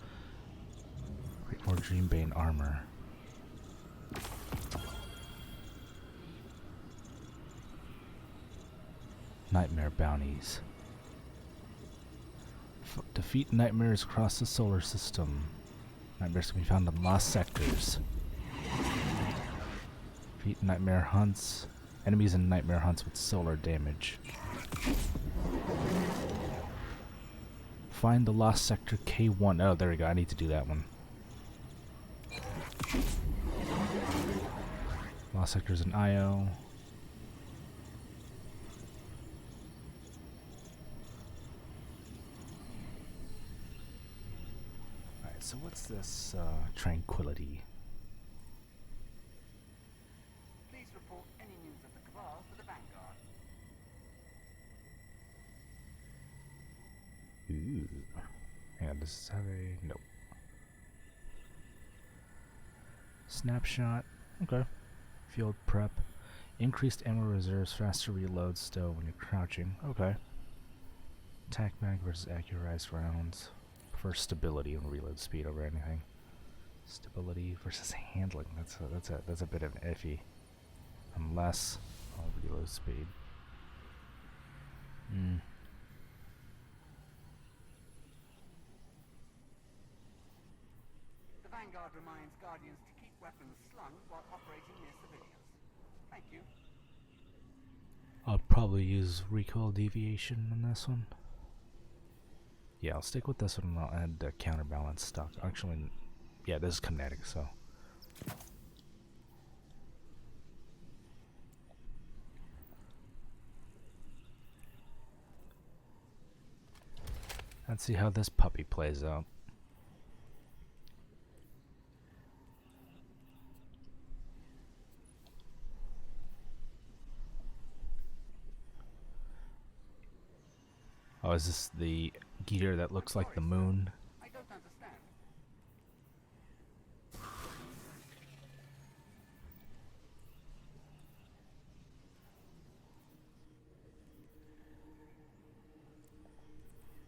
Create more Dreambane armor. Nightmare bounties. Defeat nightmares across the solar system. Nightmares can be found in lost sectors. Defeat nightmare hunts. Enemies in nightmare hunts with solar damage. Find the lost sector K1. Oh, there we go. I need to do that one. Lost sectors in IO. Alright, so what's this tranquility? Please report any news of the Cabal to the Vanguard. Ooh. Hang on, does this have a... Nope. Snapshot. Okay. Field prep. Increased ammo reserves, faster reload still when you're crouching. Okay. Attack mag versus accurized rounds. Prefers stability and reload speed over anything. Stability versus handling. That's a bit of an iffy. Unless I'll reload speed. The Vanguard reminds Guardians to keep weapons slung while operating near civilians. Thank you. I'll probably use recoil deviation on this one. Yeah, I'll stick with this one and I'll add the counterbalance stuff. Actually, yeah, this is kinetic, so. Let's see how this puppy plays out. Oh, is this the gear that looks like the moon? I don't understand.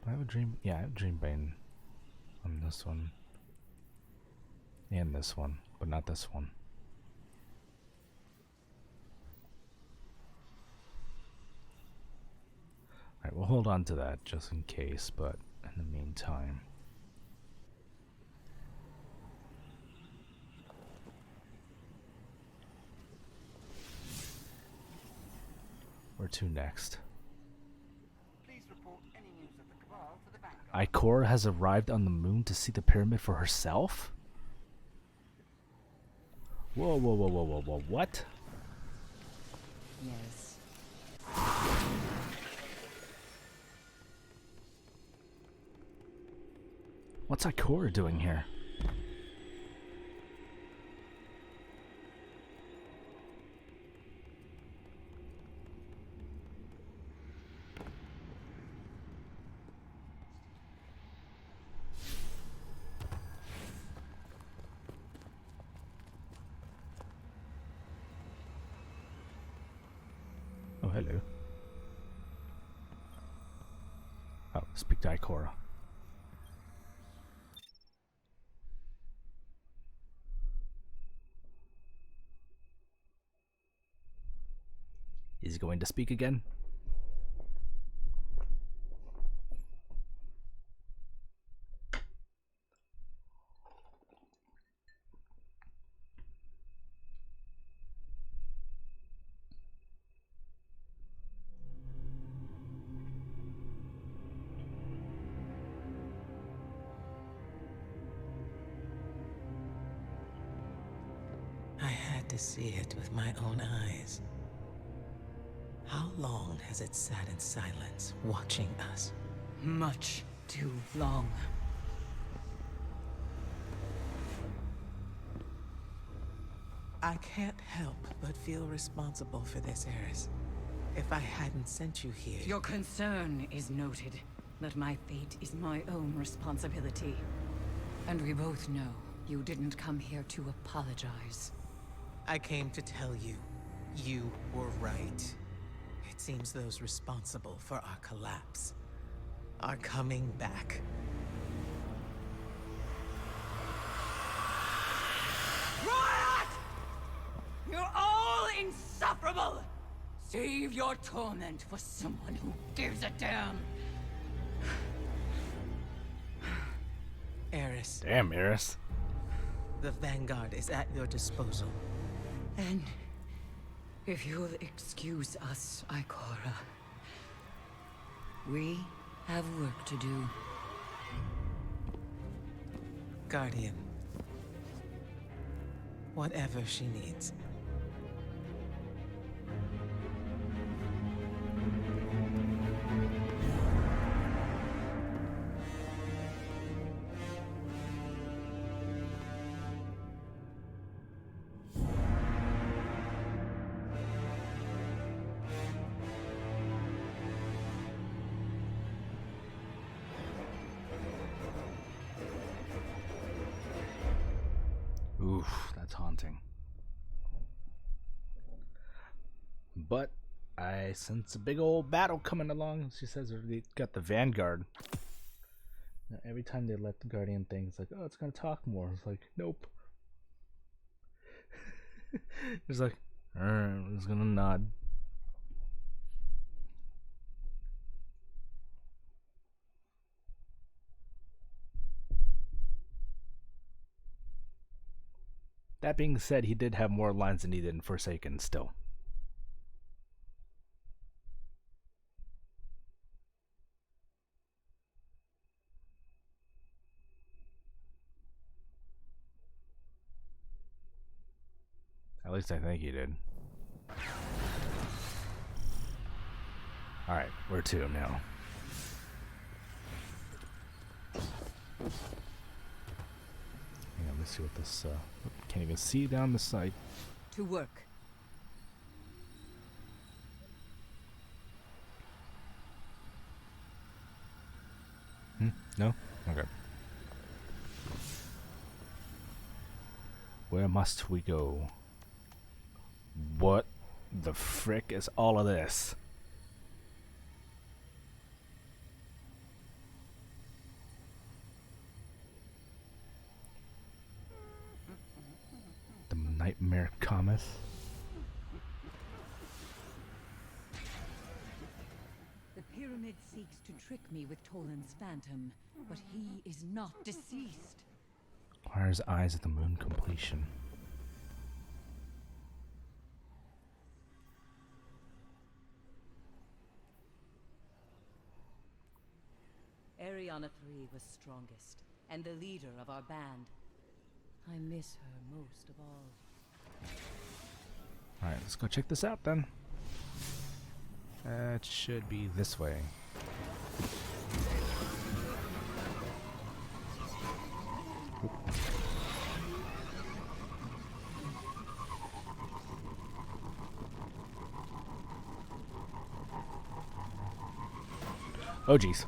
I have a dream. Yeah, I have a dream bane on this one. And this one, but not this one. Alright, we'll hold on to that just in case, but in the meantime. Where to next? Please report any news of the Cabal to the Vanguard. Ikora has arrived on the moon to see the pyramid for herself? Whoa, whoa, whoa, whoa, whoa, whoa, what? Yes. What's Ikora doing here? Oh, hello. Oh, speak to Ikora. Is he going to speak again? I had to see it with my own eyes. How long has it sat in silence, watching us? Much too long. I can't help but feel responsible for this, Eris. If I hadn't sent you here... Your concern is noted, but my fate is my own responsibility. And we both know you didn't come here to apologize. I came to tell you, you were right. It seems those responsible for our collapse are coming back. Riot! You're all insufferable! Save your torment for someone who gives a damn. Eris, Damn, Eris. the Vanguard is at your disposal. And if you'll excuse us, Ikora, we have work to do. Guardian. Whatever she needs. Oof, that's haunting. But I sense a big old battle coming along. She says they got the Vanguard. Now, every time they let the Guardian thing, it's like, oh, it's gonna talk more. It's like, nope. It's like, alright, I'm just gonna nod. That being said, he did have more lines than he did in Forsaken still. least I think he did. Alright, where to now? Hang on, let's see what this, can't even see down the sight. To work. No? Okay. Where must we go? What the frick is all of this? The Nightmare Cometh? The pyramid seeks to trick me with Toland's phantom, but he is not deceased. Requires eyes at the moon completion. Ariana 3 was strongest, and the leader of our band. I miss her most of all. Alright, let's go check this out then. It should be this way. Oop. Oh jeez.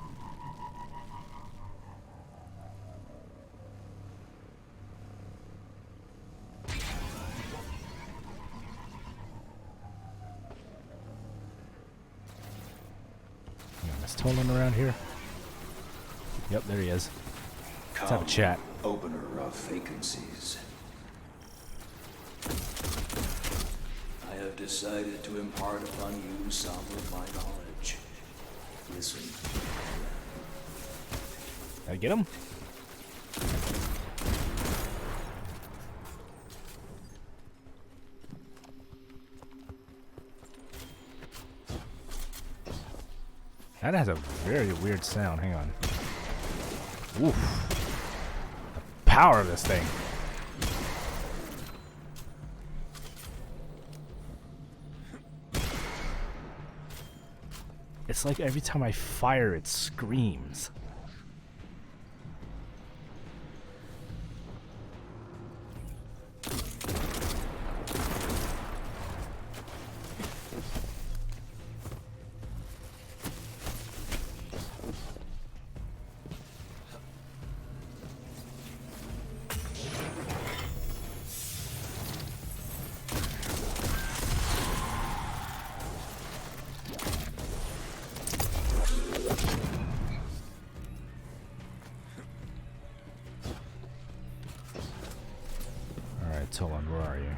Is Toland around here? Yep, there he is. Let's have a chat. Opener of vacancies. I have decided to impart upon you some of my knowledge. Listen. Did I get him? That has a very weird sound. Hang on. Oof. The power of this thing. It's like every time I fire, it screams. Toland, where are you?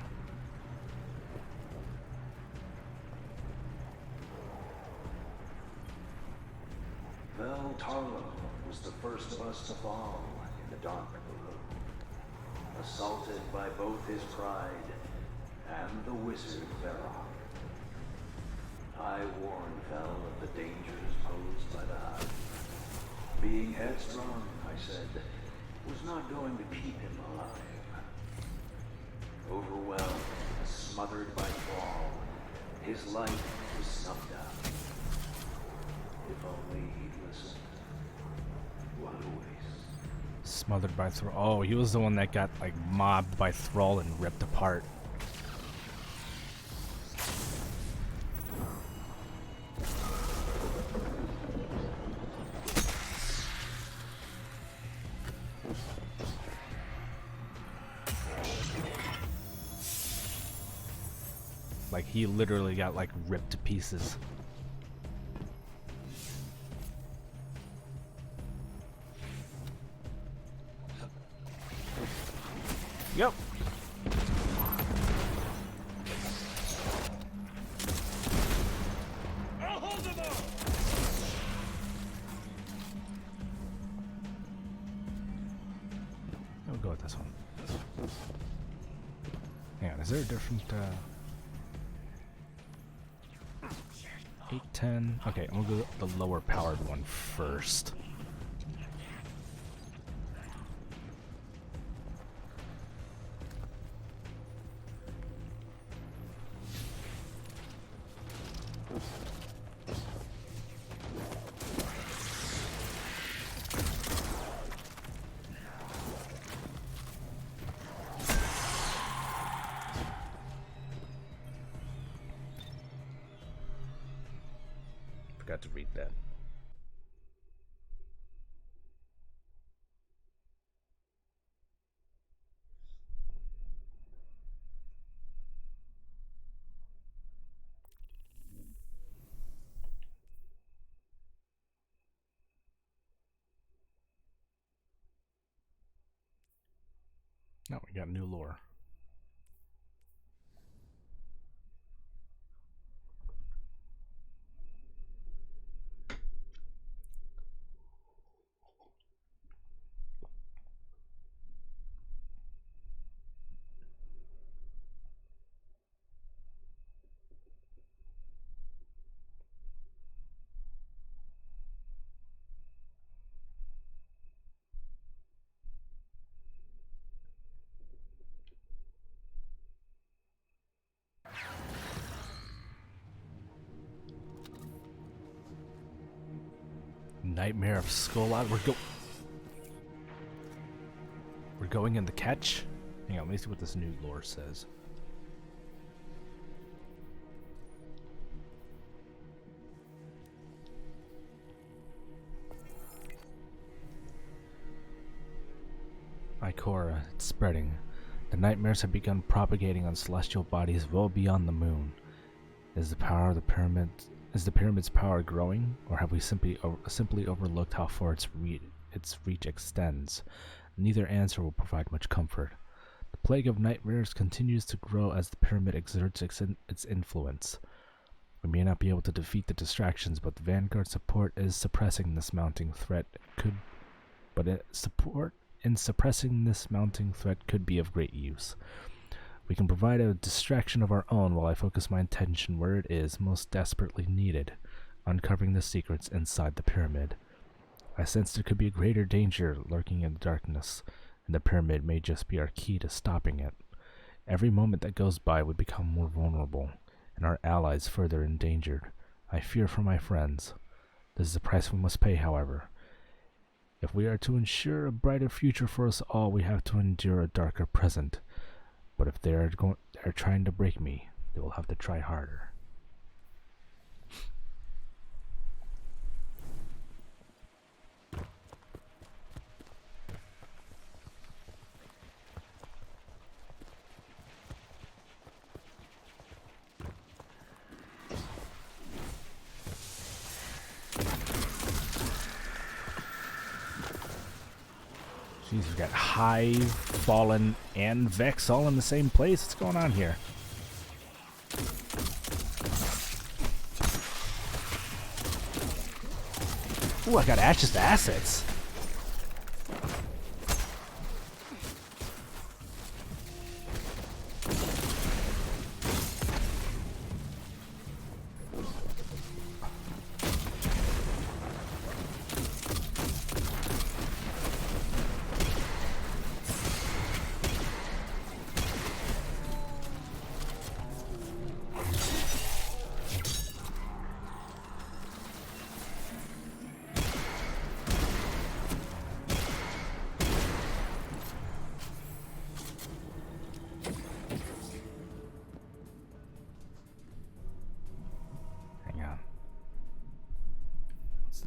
Vel Tarlo was the first of us to fall in the dark below, assaulted by both his pride and the wizard Varrock. I warned Vel of the dangers posed by the hive. Being headstrong, I said, was not going to keep him alive. Overwhelmed, smothered by thrall, his life was snuffed out. If only he'd listened. What a waste. Smothered by Thrall. Oh, he was the one that got like mobbed by Thrall and ripped apart. Like he literally got like ripped to pieces. Yep. I'll hold them all. We'll go with this one. Hang on, is there a different 8, 10? Okay, I'm gonna go with the lower powered one first. forgot to read that. Now we got new lore. Nightmare of Skull Island. We're going in the catch? Hang on, let me see what this new lore says. Ikora, it's spreading. The nightmares have begun propagating on celestial bodies well beyond the moon. Is the pyramid's power growing, or have we simply overlooked how far its reach extends? Neither answer will provide much comfort. The plague of nightmares continues to grow as the pyramid exerts its influence. We may not be able to defeat the distractions, but the Vanguard support is suppressing this mounting threat. Suppressing this mounting threat could be of great use. We can provide a distraction of our own while I focus my attention where it is most desperately needed, uncovering the secrets inside the pyramid. I sense there could be a greater danger lurking in the darkness, and the pyramid may just be our key to stopping it. Every moment that goes by, we become more vulnerable, and our allies further endangered. I fear for my friends. This is the price we must pay, however. If we are to ensure a brighter future for us all, we have to endure a darker present. But if they are trying to break me, they will have to try harder. Jeez, we've got Hive, Fallen, and Vex all in the same place. What's going on here? Ooh, I got Ashes to Assets.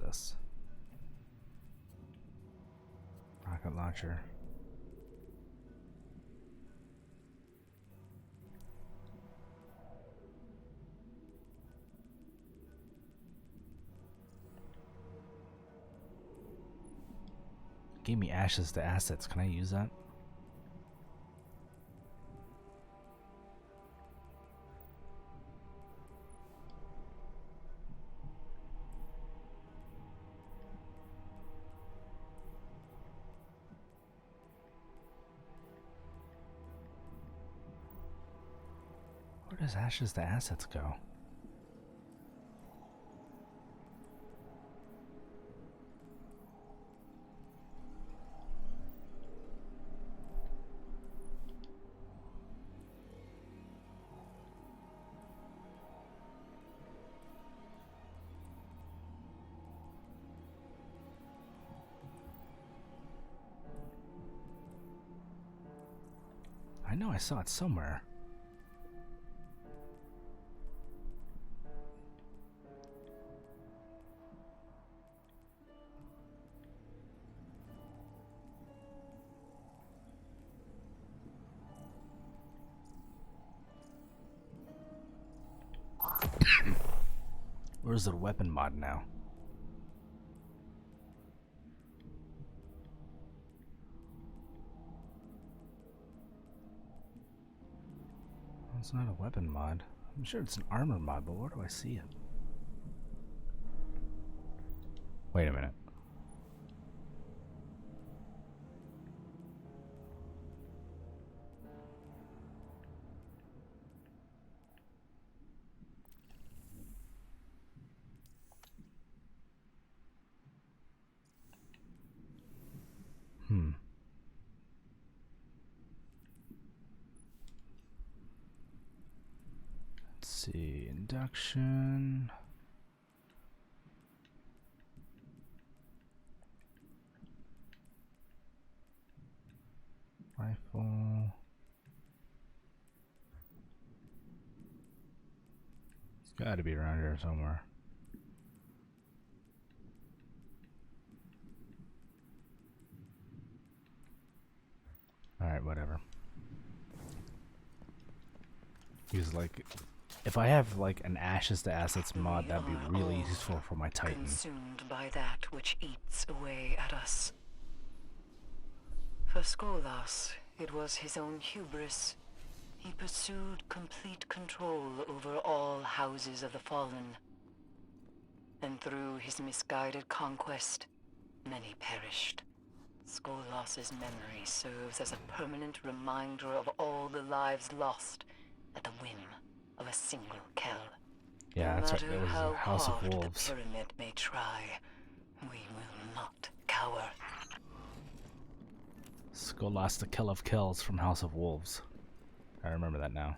This rocket launcher. Gave me Ashes to Assets. Can I use that? Where does Ashes to Assets go? I know I saw it somewhere. Where's the weapon mod now? It's not a weapon mod. I'm sure it's an armor mod, but where do I see it? Wait a minute. Let's see, induction. Rifle. It's got to be around here somewhere. Alright, whatever. He's like, if I have like an Ashes to Assets mod, that'd be really useful for my Titan. Consumed by that which eats away at us. For Skolas, it was his own hubris. He pursued complete control over all houses of the fallen. And through his misguided conquest, many perished. Skolas's memory serves as a permanent reminder of all the lives lost at the whim of a single Kell. Yeah, that's right. It was how a House of hard Wolves. the pyramid may try, we will not cower. Skolas, the Kill of Kills from House of Wolves. I remember that now.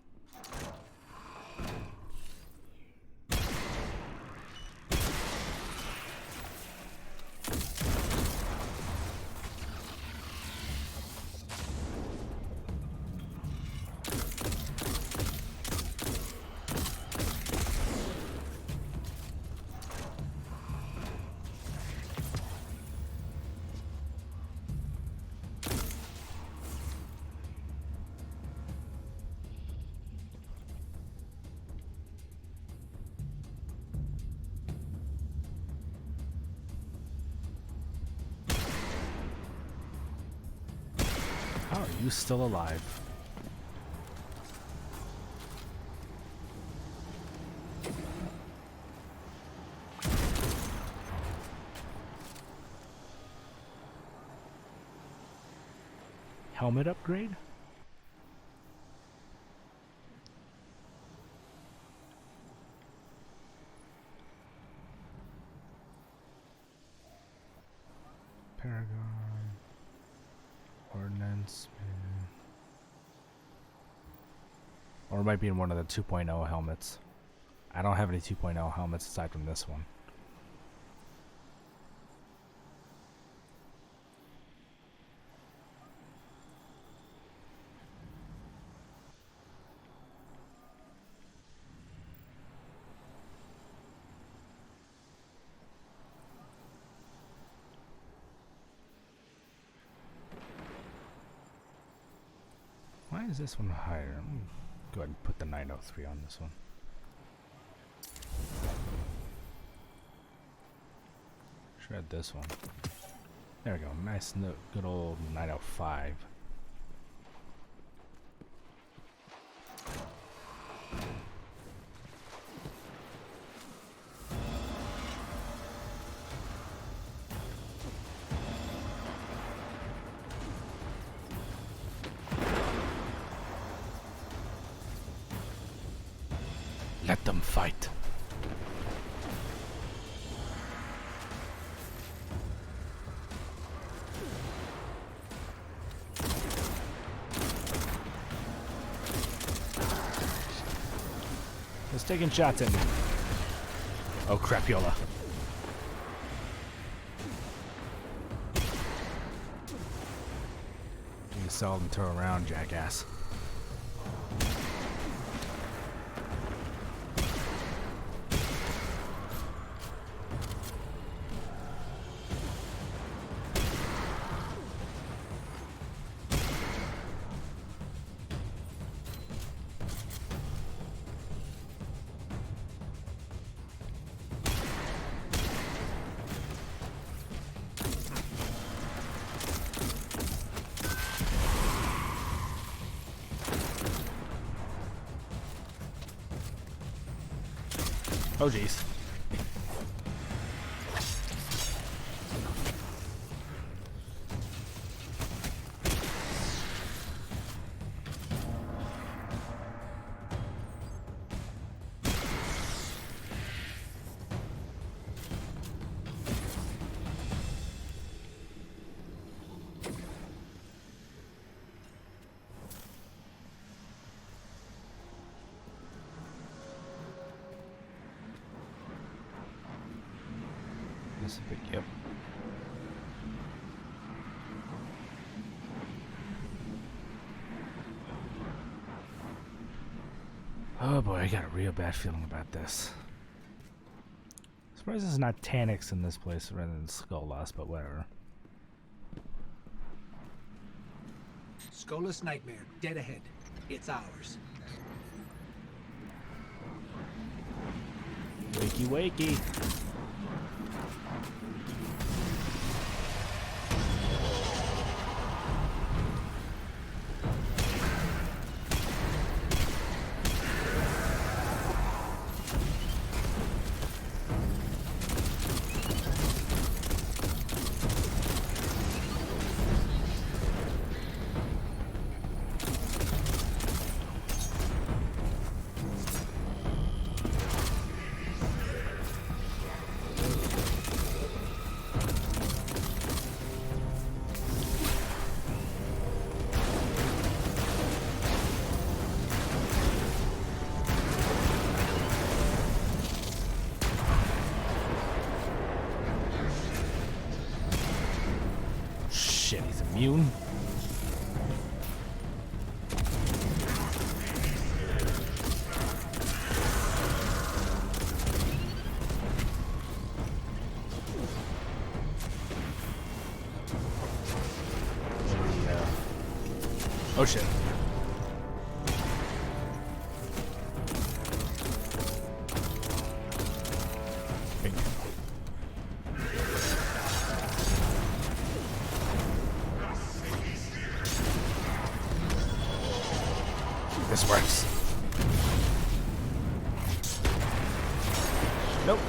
How are you still alive? Helmet upgrade? Paragon. Ordnance. Or it might be in one of the 2.0 helmets. I don't have any 2.0 helmets aside from this one. Why is this one higher? I'm gonna go ahead and put the 903 on this one. Shred this one. There we go. Nice, good old 905. Let them fight. He's taking shots at me. Oh, crapiola. You seldom turn around, jackass. Oh, jeez. Yep. Oh boy, I got a real bad feeling about this. Surprised there's not Taniks in this place rather than Skulllost, but whatever. Skolas Nightmare, dead ahead. It's ours. Wakey, wakey. Shit, he's immune. Oh shit. This works. Nope.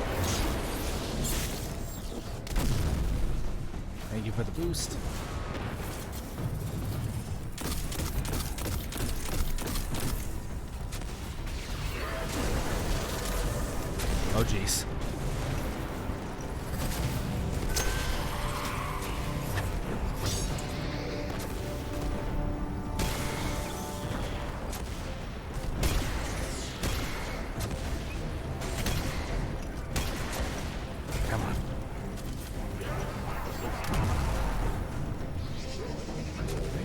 Thank you for the boost. Oh jeez. Come on.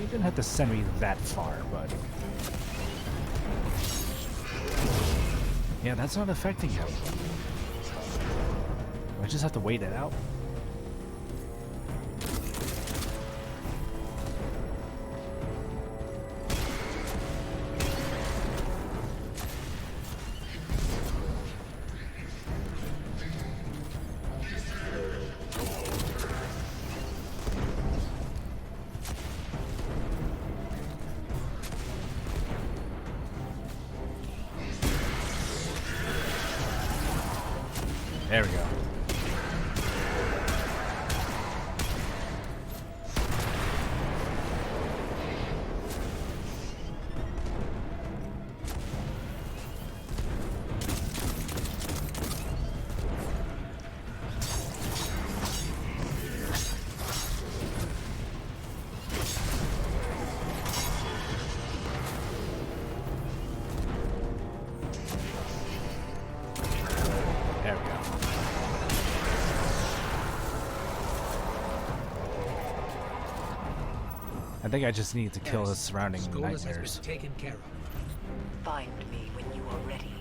You didn't have to send me that far, but yeah, that's not affecting him. I just have to wait it out. There we go. There we go. I think I just need to kill the surrounding Skolas nightmares. has been taken care of. Find me when you are ready.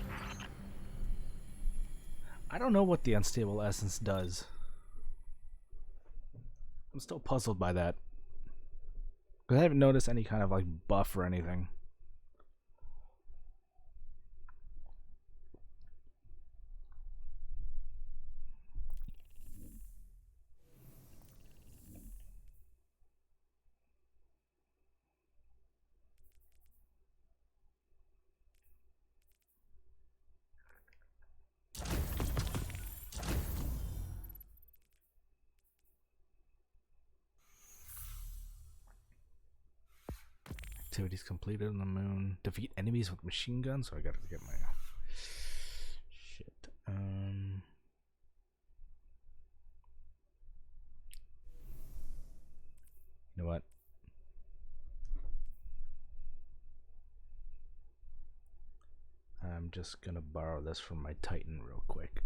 I don't know what the unstable essence does. I'm still puzzled by that. Because I haven't noticed any kind of like buff or anything. Activities completed on the moon. Defeat enemies with machine guns. So I gotta get my shit. You know what? I'm just gonna borrow this from my Titan real quick.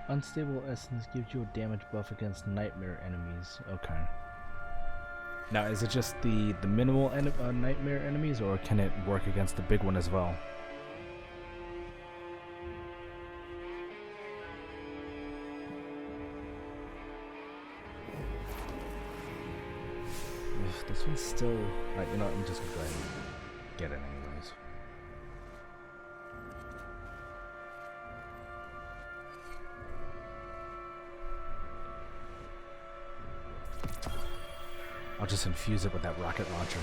Unstable essence gives you a damage buff against nightmare enemies. Okay. Now, is it just the minimal nightmare enemies, or can it work against the big one as well? Ugh, this one's still... Like, you know, I'm just gonna go ahead and get it anyways. I'll just infuse it with that rocket launcher.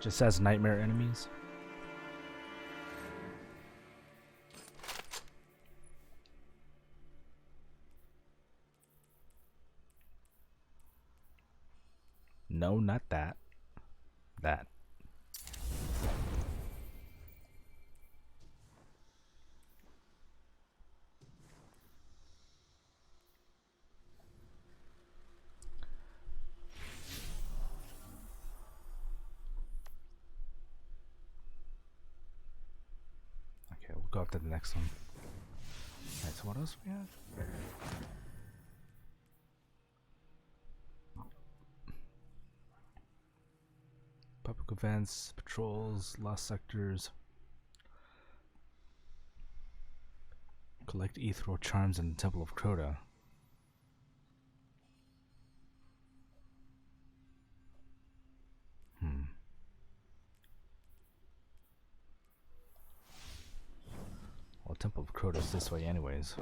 Just says nightmare enemies. No, not that. That. Okay, we'll go up to the next one. Alright, so what else we have? Public events, patrols, lost sectors. Collect ethereal charms in the Temple of Crota. Well, Temple of Crota's this way anyways.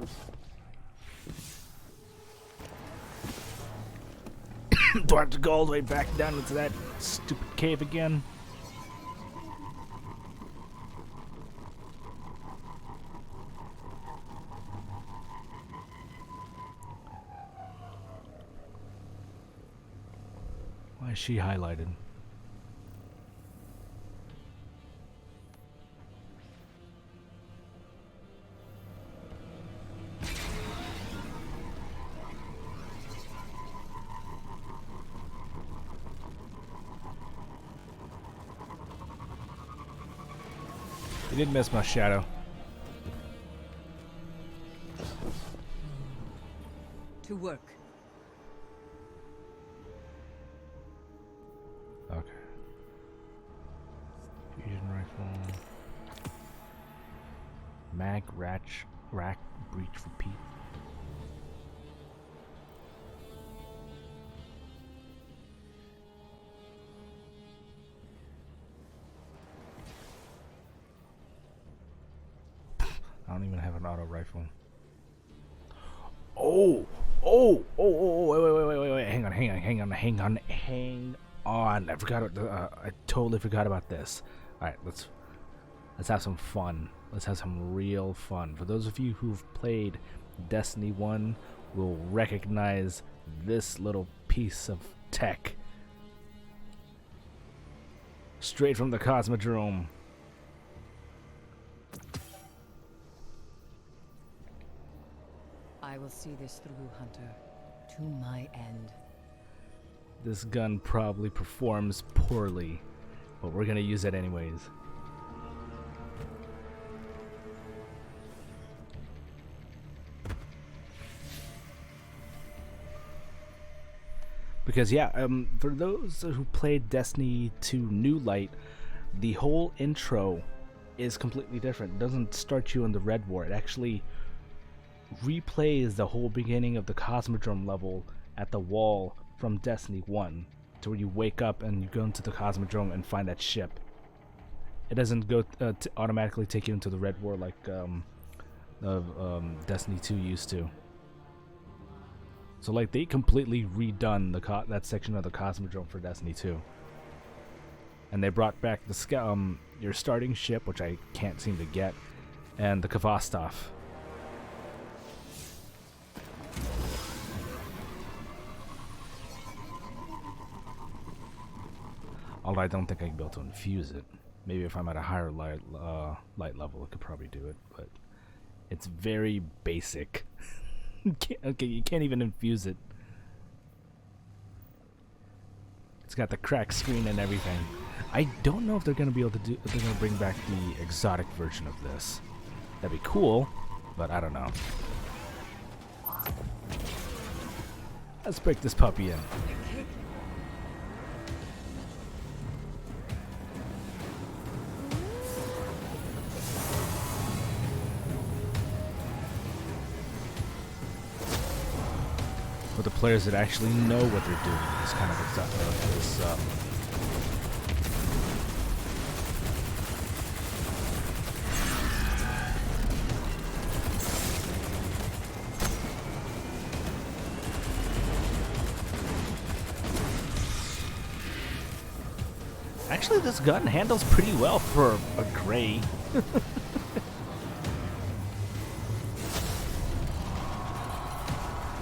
Do I have to go all the way back down into that stupid cave again? Why is she highlighted? You didn't miss my shadow. To work. Okay. Fusion rifle. Mag, rack, breach, repeat. I don't even have an auto rifle. Oh, wait, hang on. I forgot. I totally forgot about this. All right, let's have some fun. Let's have some real fun. For those of you who've played Destiny 1, will recognize this little piece of tech straight from the Cosmodrome. I will see this through, Hunter. To my end. This gun probably performs poorly, but we're gonna use it anyways. Because yeah, for those who played Destiny 2 New Light, the whole intro is completely different. It doesn't start you in the Red War. It actually replays the whole beginning of the Cosmodrome level at the wall from Destiny 1, to where you wake up and you go into the Cosmodrome and find that ship. It doesn't go automatically take you into the Red War like Destiny 2 used to. So like they completely redone that section of the Cosmodrome for Destiny 2. And they brought back the your starting ship, which I can't seem to get, and the Kvostov. Although I don't think I can be able to infuse it. Maybe if I'm at a higher light level, I could probably do it, but it's very basic. Okay, you can't even infuse it. It's got the cracked screen and everything. I don't know if they're gonna be able to do. If they're gonna bring back the exotic version of this. That'd be cool, but I don't know. Let's break this puppy in. For the players that actually know what they're doing, this kind of Actually, this gun handles pretty well for a gray.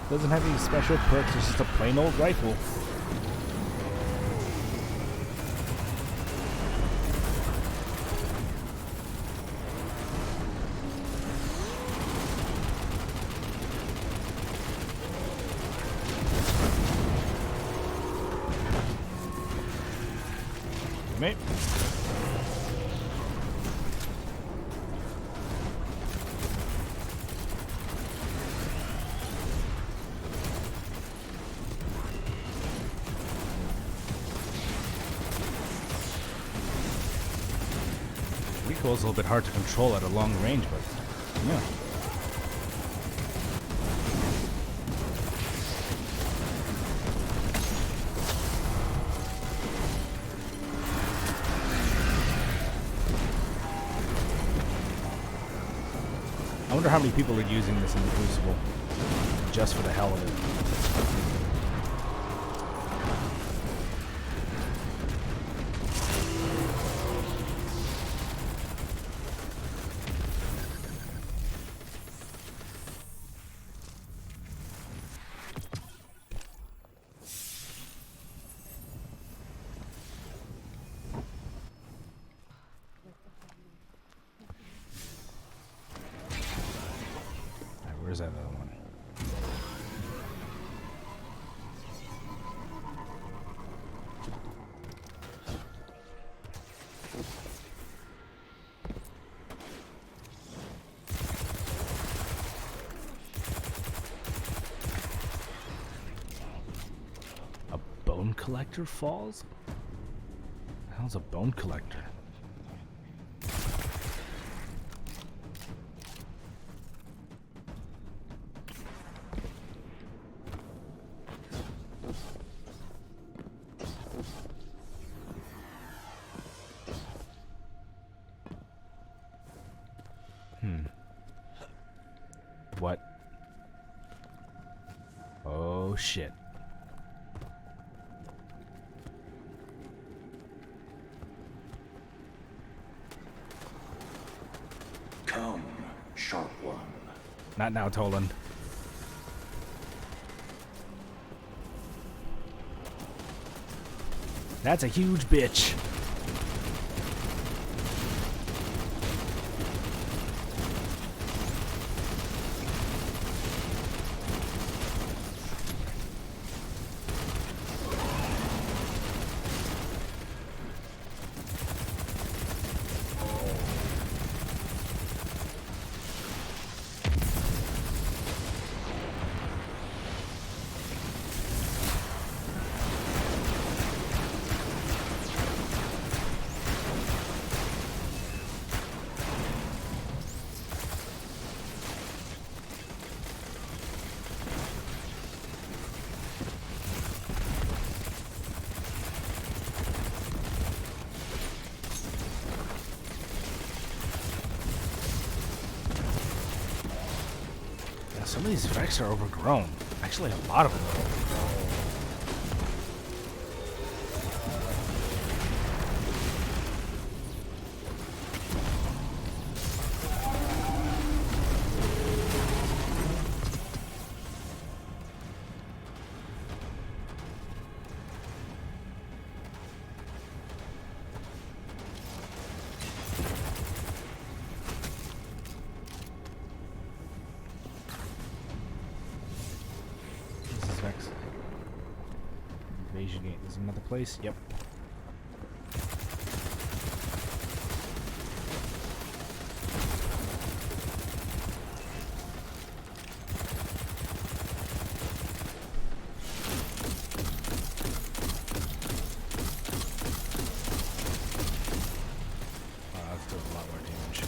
Doesn't have any special perks, it's just a plain old rifle. Mate. Recoil's a little bit hard to control at a long range, but yeah. I wonder how many people are using this in the Crucible just for the hell of it. Where's that other one? A bone collector falls? The hell's a bone collector? What? Oh shit. Come, sharp one. Not now, Toland. That's a huge bitch. Some of these effects are overgrown. Actually, a lot of them are overgrown. Invasion gate. Is another place? Yep. That's doing a lot more damage.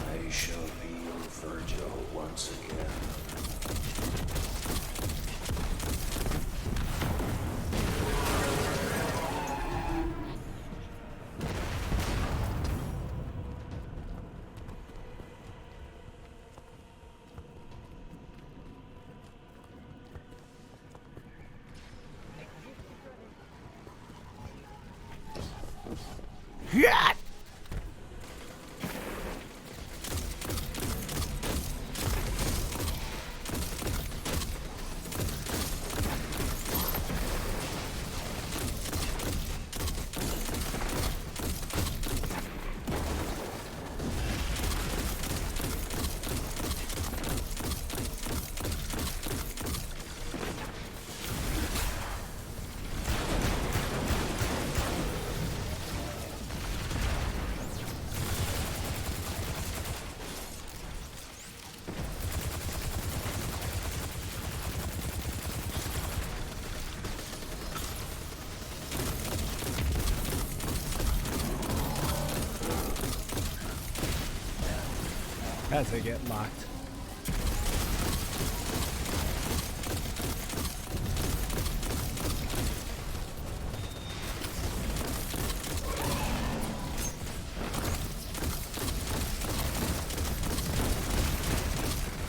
I shall feel Virgil once again. Yeah! As they get locked.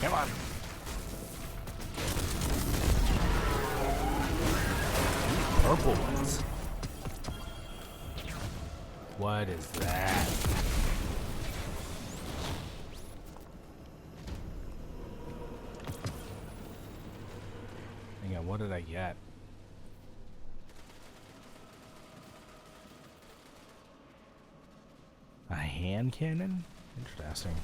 Come on. Purple ones. What is that? Hang on, what did I get? A hand cannon? Interesting.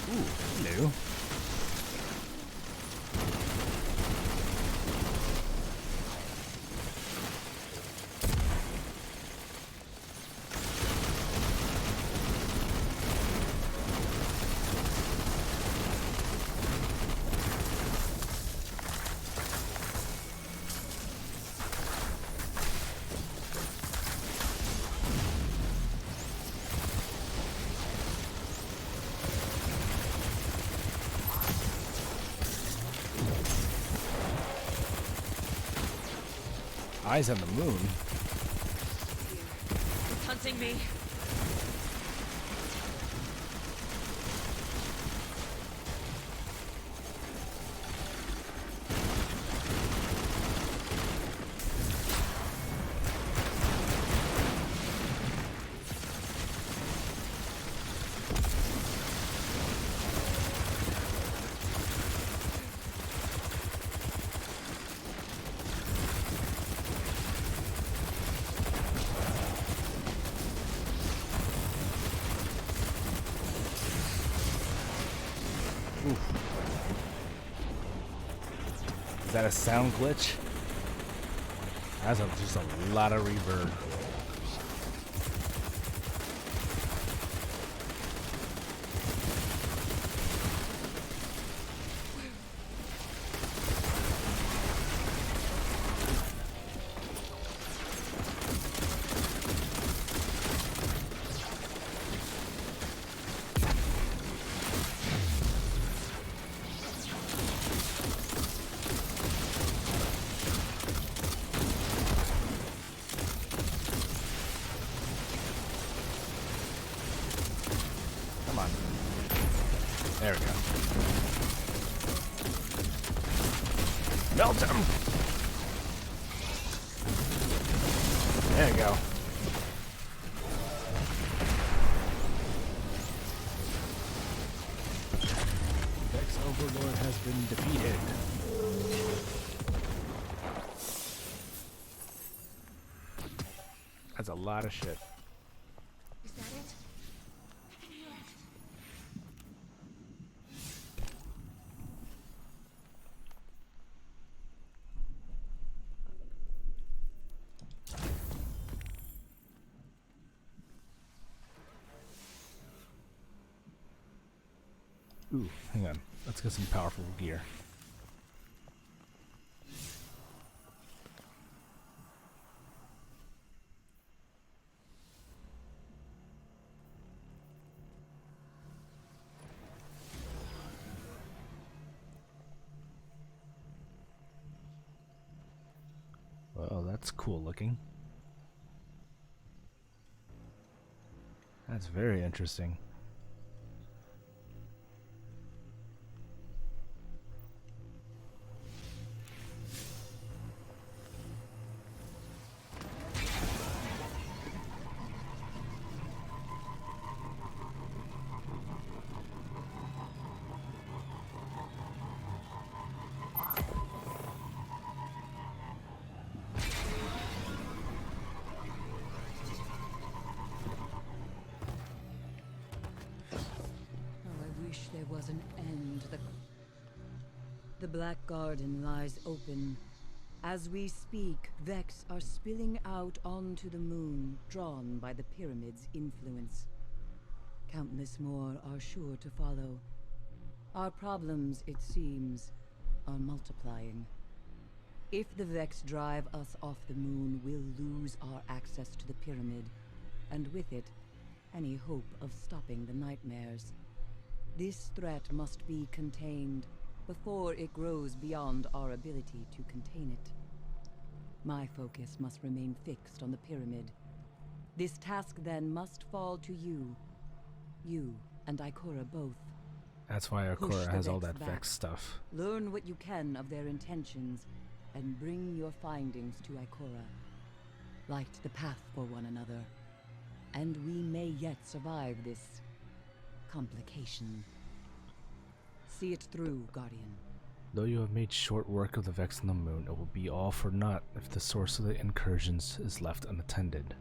Ooh, hello. Eyes on the moon. Hunting me. Is that a sound glitch? That's just a lot of reverb. Melt him! There you go. Vex Overlord has been defeated. That's a lot of shit. Is that it? I can hear it. Ooh, hang on. Let's get some powerful gear. Well, that's cool looking. That's very interesting. There was an end. The Black Garden lies open. As we speak, Vex are spilling out onto the moon, drawn by the pyramid's influence. Countless more are sure to follow. Our problems, it seems, are multiplying. If the Vex drive us off the moon, we'll lose our access to the pyramid, and with it, any hope of stopping the nightmares. This threat must be contained before it grows beyond our ability to contain it. My focus must remain fixed on the pyramid. This task then must fall to you. You and Ikora both. That's why Push Ikora the has all Vex that back. Vex stuff. Learn what you can of their intentions, and bring your findings to Ikora. Light the path for one another, and we may yet survive this complication. See it through, Guardian. Though you have made short work of the Vex on the moon, it will be all for naught if the source of the incursions is left unattended.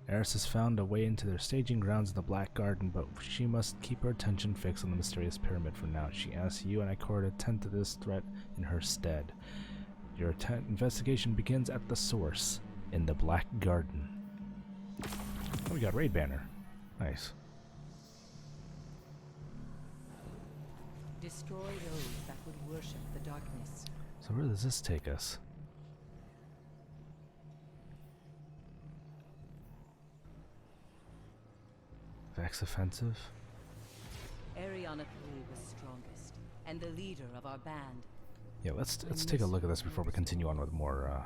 Eris has found a way into their staging grounds in the Black Garden, but she must keep her attention fixed on the mysterious pyramid for now. She asks you and Ikora to attend to this threat in her stead. Your investigation begins at the source, in the Black Garden. Oh, we got raid banner. Nice. Destroy those that would worship the darkness. So where does this take us? Vex offensive? Ariana Plee was strongest, and the leader of our band. Yeah, let's take a look at this before we continue on with more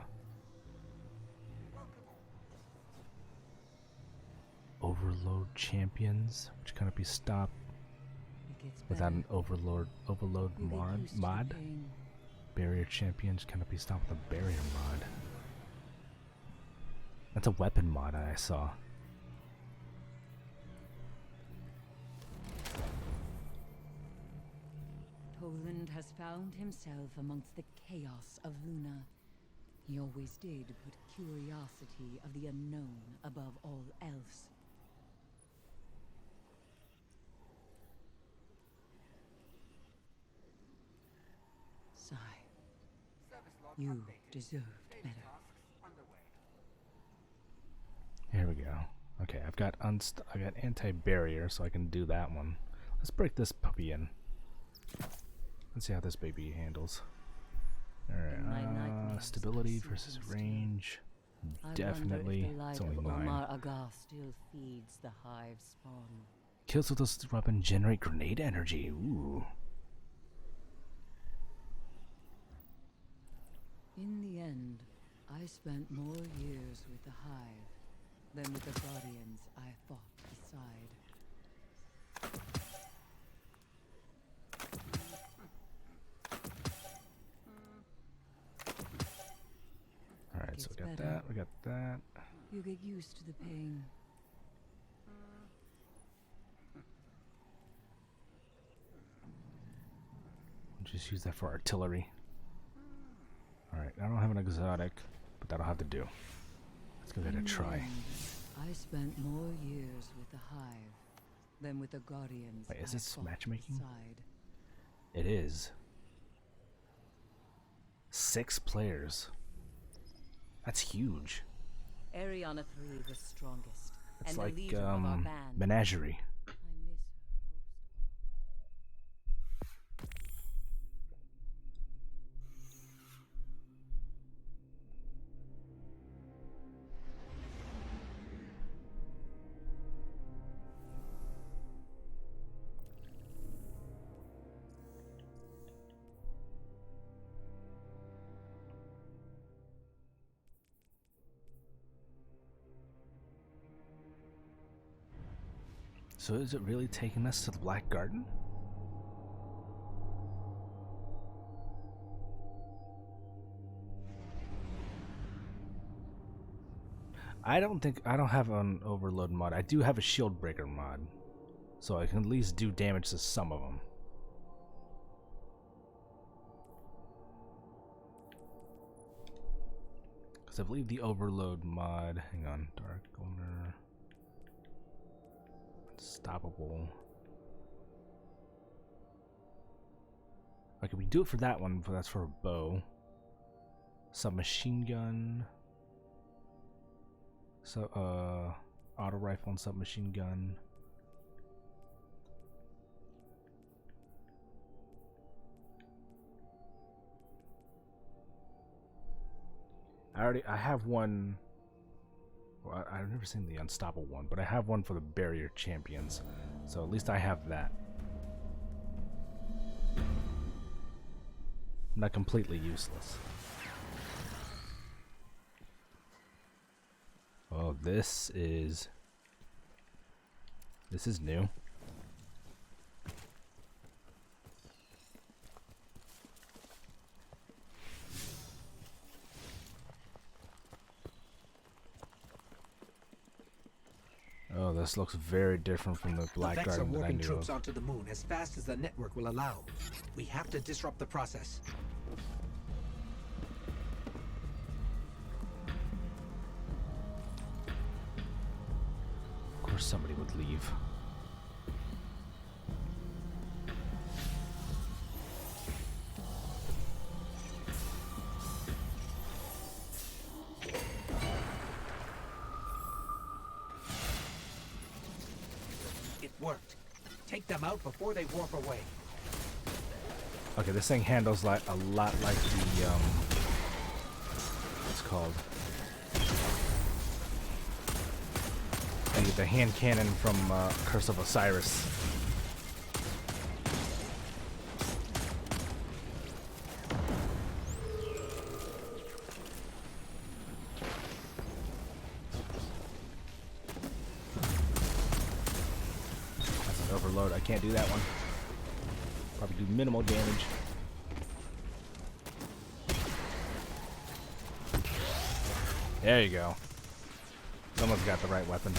Overload champions, which cannot be stopped without an overload mod. Barrier champions cannot be stopped with a barrier mod. That's a weapon mod I saw. Poland has found himself amongst the chaos of Luna. He always did put curiosity of the unknown above all else. Sigh. Service log You updated. deserved Daily better. tasks underway. Here we go. Okay, I've got anti-barrier, so I can do that one. Let's break this puppy in. Let's see how this baby handles. In my Alright, nightmares, stability I see versus things too. range. I Definitely. wonder if the light It's only of 9. Omar Aga still feeds the hive spawn. Kills with this weapon generate grenade energy. Ooh. In the end, I spent more years with the hive than with the guardians I fought beside. got better. that. We got that. You get used to the pain. Just use that for artillery. Alright, I don't have an exotic, but that'll have to do. Let's give it a try. I spent more years with the Hive than with the Guardians. Wait, is I this fought matchmaking? beside. It is. 6 players. That's huge. Ariana 3 was strongest. It's and like the leader of our band. menagerie. I miss her most of all. So is it really taking us to the Black Garden? I don't have an overload mod. I do have a shield breaker mod. So I can at least do damage to some of them. Because I believe the overload mod, hang on, Dark Owner, Unstoppable. Okay, we do it for that one, but that's for a bow. Submachine gun. So, auto rifle and submachine gun. I have one. Well, I've never seen the Unstoppable one, but I have one for the Barrier Champions. So at least I have that. Not completely useless. Oh, this is new. Oh, this looks very different from the Black Vex are Garden that I warping knew troops of. onto the moon as fast as the network will allow. We have to disrupt the process. Of course somebody would leave. It worked. Take them out before they warp away. Okay, this thing handles like a lot like the what's it called? The hand cannon from Curse of Osiris. That's an overload. I can't do that one. Probably do minimal damage. There you go. Someone's got the right weapon.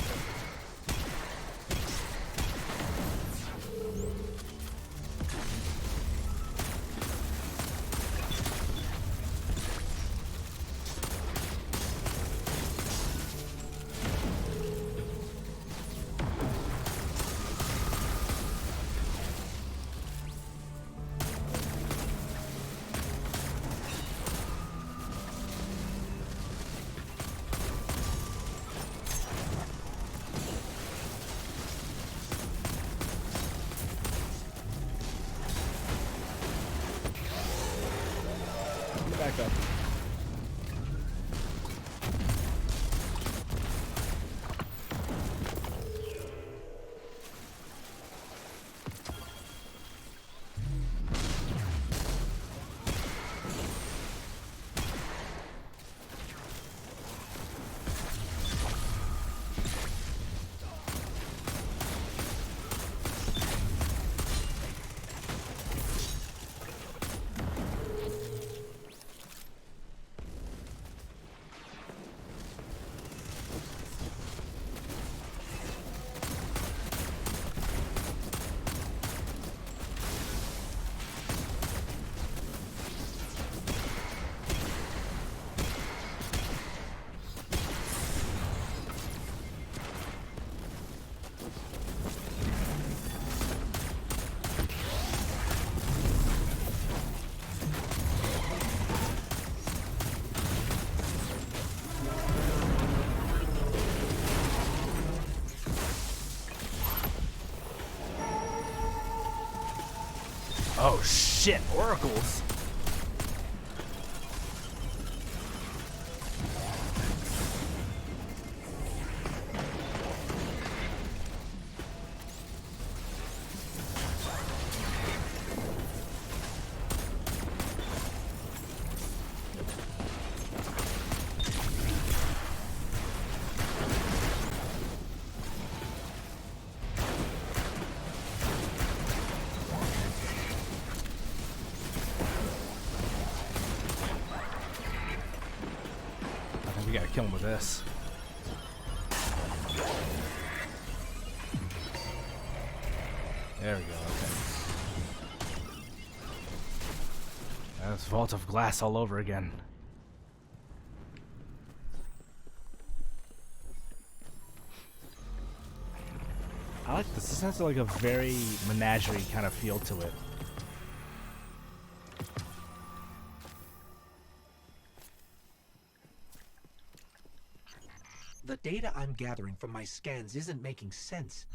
Back up. Oh shit, oracles. We gotta kill him with this. There we go, okay. That's Vault of Glass all over again. I like this. This has like a very menagerie kind of feel to it. The data I'm gathering from my scans isn't making sense.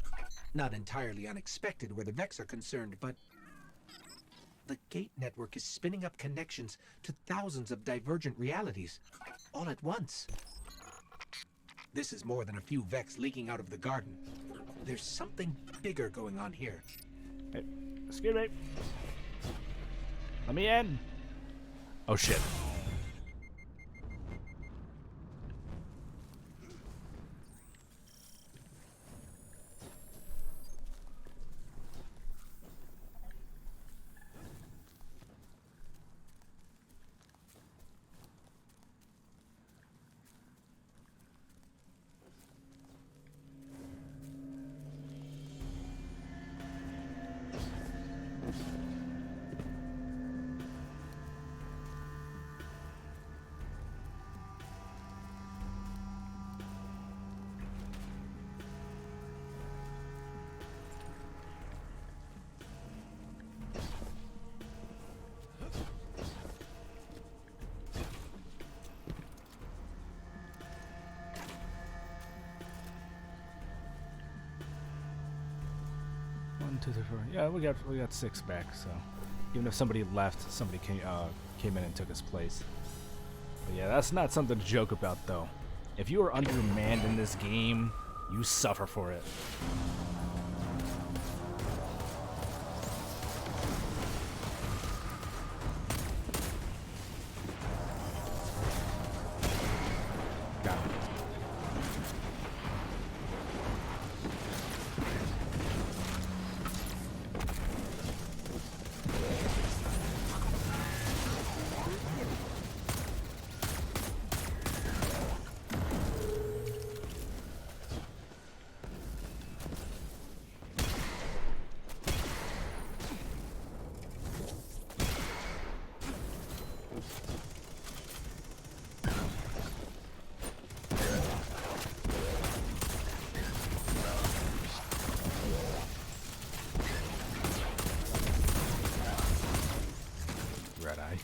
Not entirely unexpected where the Vex are concerned, but the gate network is spinning up connections to thousands of divergent realities, all at once. This is more than a few Vex leaking out of the garden. There's something bigger going on here. Hey, excuse me. Let me in. Oh shit. One, two, three, four. Yeah, we got 6 back. So even if somebody left, somebody came in and took his place. But yeah, that's not something to joke about, though. If you are undermanned in this game, you suffer for it. Got him. Red eye.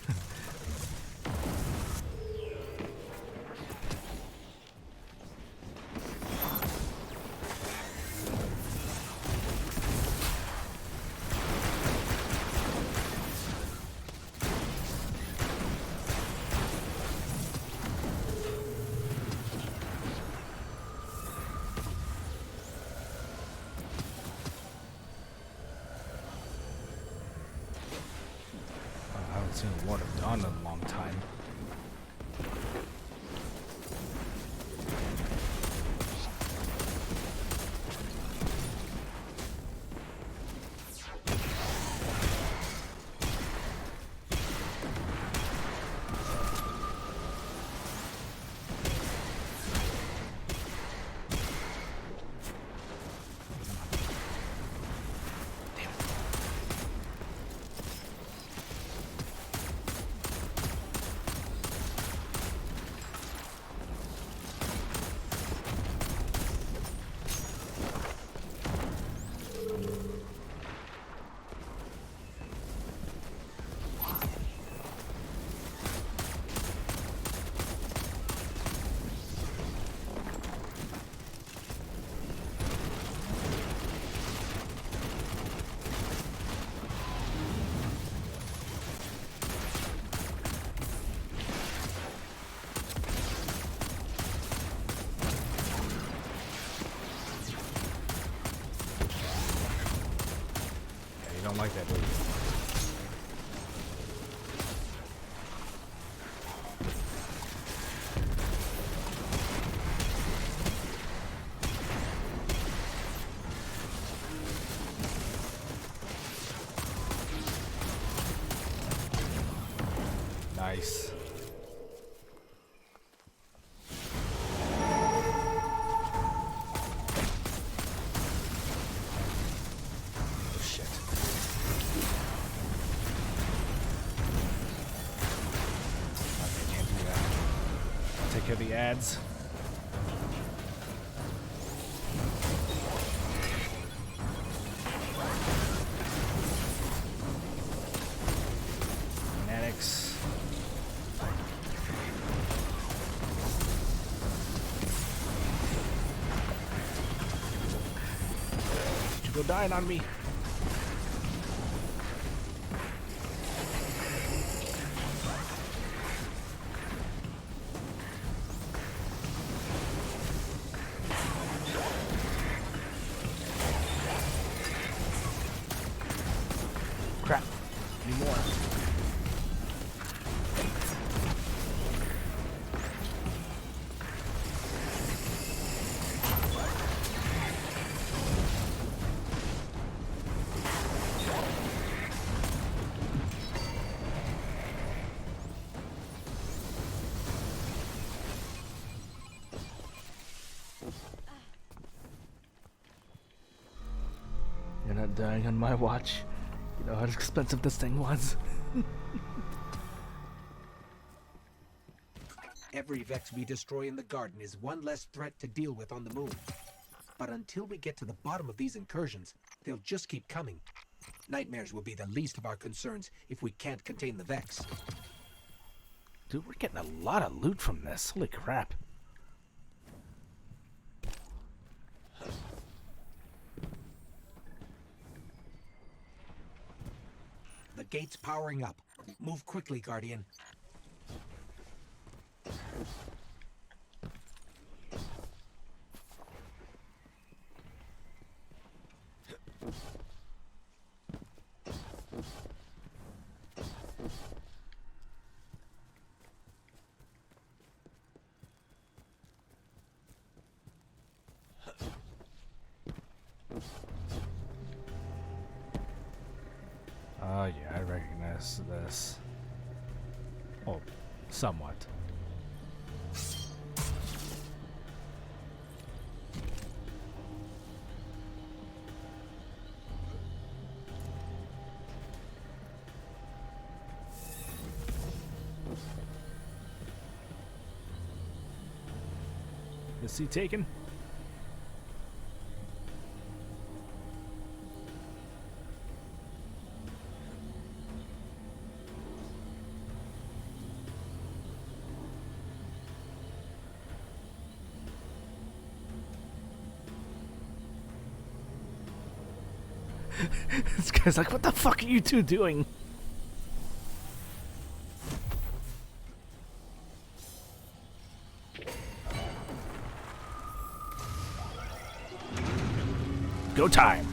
I haven't seen a Ward of Dawn in a long time. don't like that dude. Nice. Oh shit. Okay, can't do that. I'll take care of the ads. Fanatics. Go dying on me. Crap. Need more. You're not dying on my watch. You know how expensive this thing was. Every Vex we destroy in the garden is one less threat to deal with on the moon. But until we get to the bottom of these incursions, they'll just keep coming. Nightmares will be the least of our concerns if we can't contain the Vex. Dude, we're getting a lot of loot from this. Holy crap. The gate's powering up. Move quickly, Guardian. Oh yeah, I recognize this. Oh, somewhat. Is he taken? This guy's like, what the fuck are you two doing? Go time.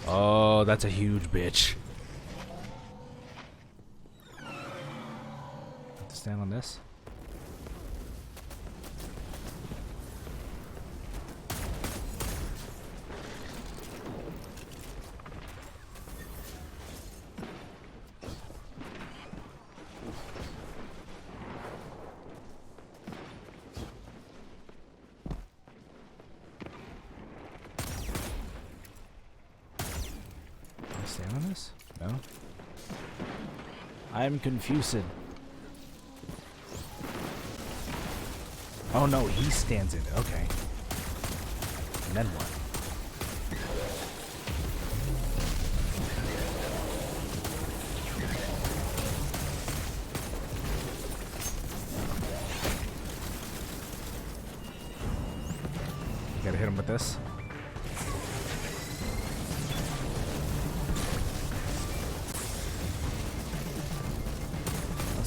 Oh, that's a huge bitch. Have to stand on this. Stand on this? No? I'm confused. Oh no, he stands in it. Okay. And then what? Gotta hit him with this.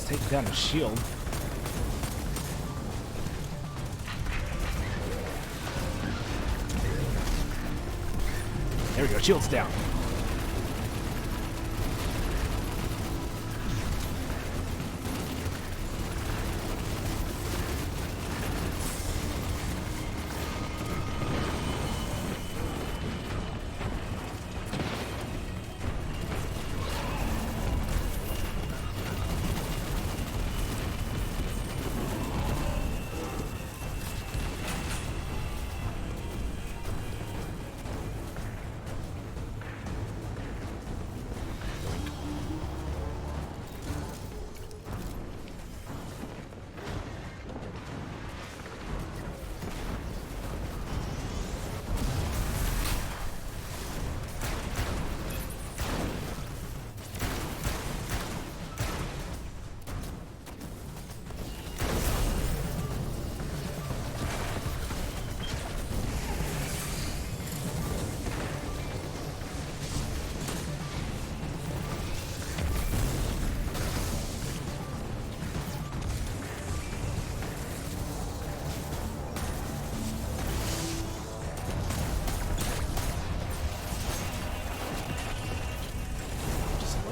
Take down a shield. There we go. Shield's down.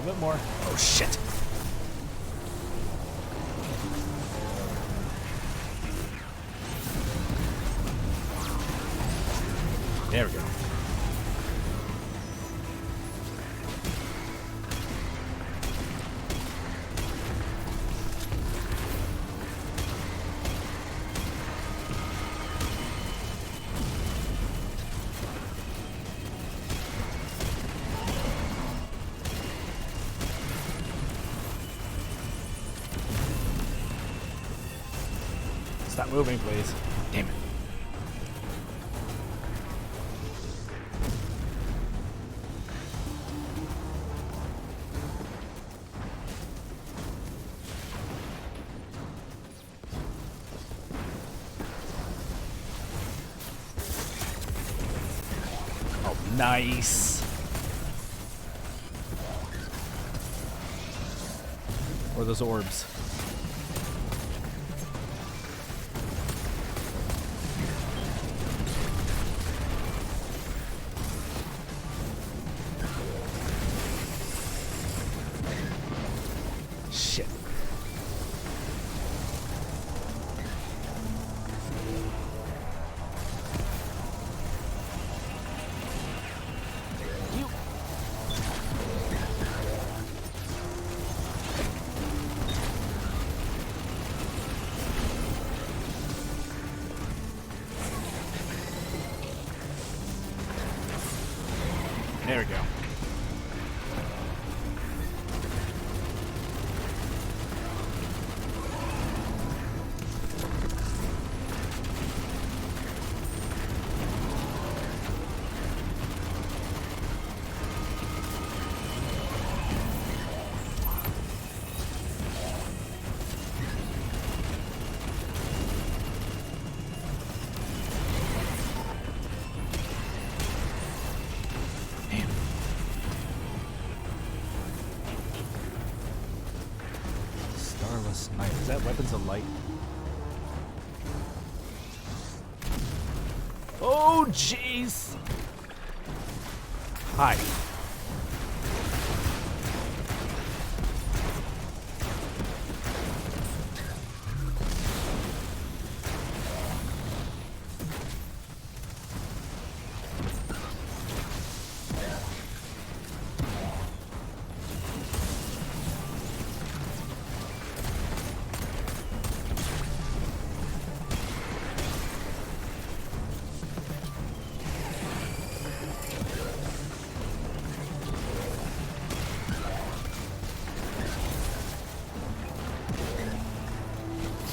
Bit more. Oh shit. There we go. Stop moving, please. Damn it. Oh, nice. Or those orbs. Shit. You. There we go. Starless Night. Is that Weapons of Light? Oh, jeez! Hi.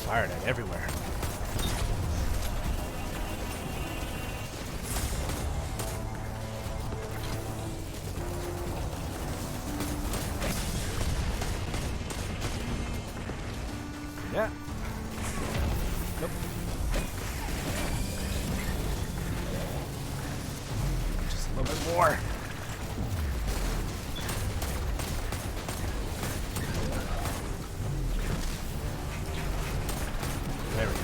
Fired at everywhere. Yeah. Nope. Just a little bit more. There we go.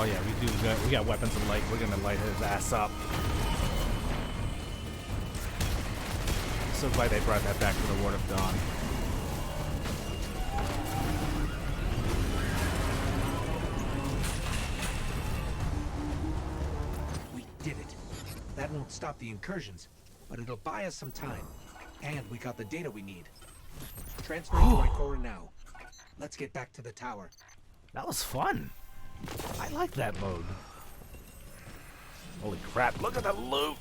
Oh yeah, we got weapons of light. We're gonna light his ass up. So glad they brought that back for the Ward of Dawn. We did it. That won't stop the incursions, but it'll buy us some time. And we got the data we need. Transferring to Ikora now. Let's get back to the tower. That was fun. I like that mode. Holy crap, look at the loot!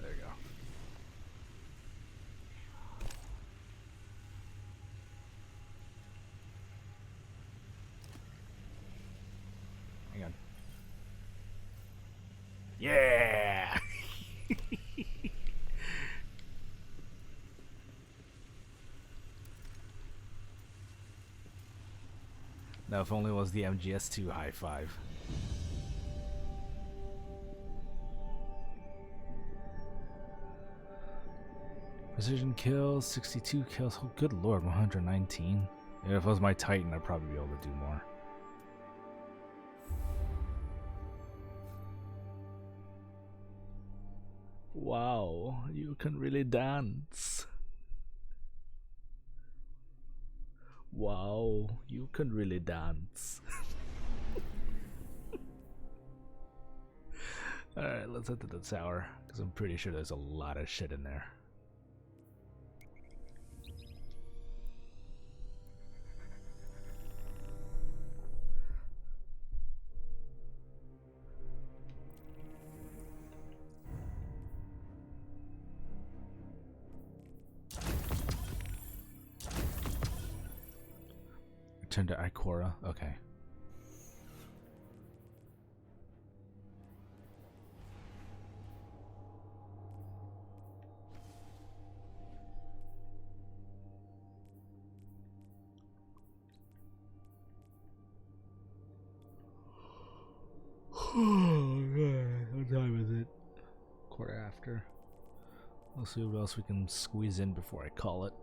There you go. Hang on. Yeah! Now, if only it was the MGS2 high five. Precision kills, 62 kills. Oh, good lord, 119. Yeah, if it was my Titan, I'd probably be able to do more. Wow, you can really dance. Wow, you can really dance. Alright, let's head to the tower, because I'm pretty sure there's a lot of shit in there. Return to Ikora, okay. What time is it? Quarter after. Let's see what else we can squeeze in before I call it.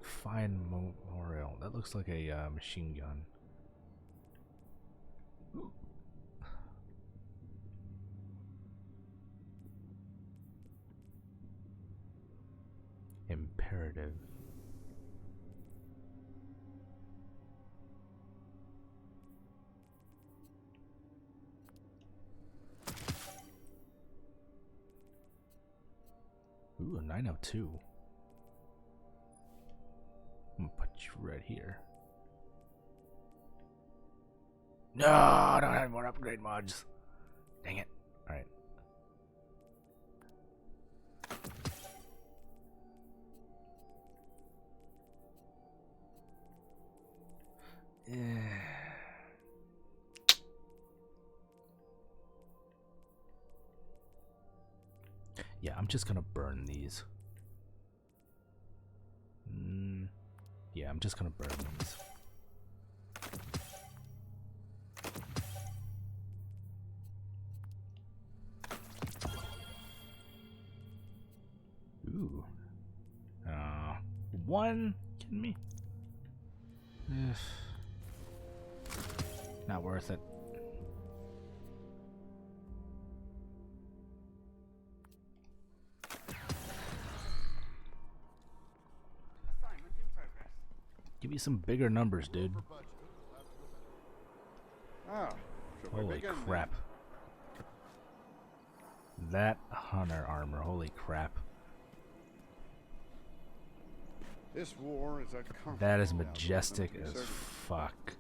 Fine Memorial. That looks like a machine gun. Ooh. Imperative. Ooh, a 902. I'm gonna put you right here. No, I don't have more upgrade mods. Dang it. Alright. Yeah, I'm just gonna burn these. Yeah, I'm just gonna burn these. Ooh. One? Kidding me? Not worth it. Assignment in progress. Give me some bigger numbers, dude. Ah, should we Holy begin then? crap. That hunter armor, holy crap. This war is a comfort That is now, majestic let me be as certain. fuck.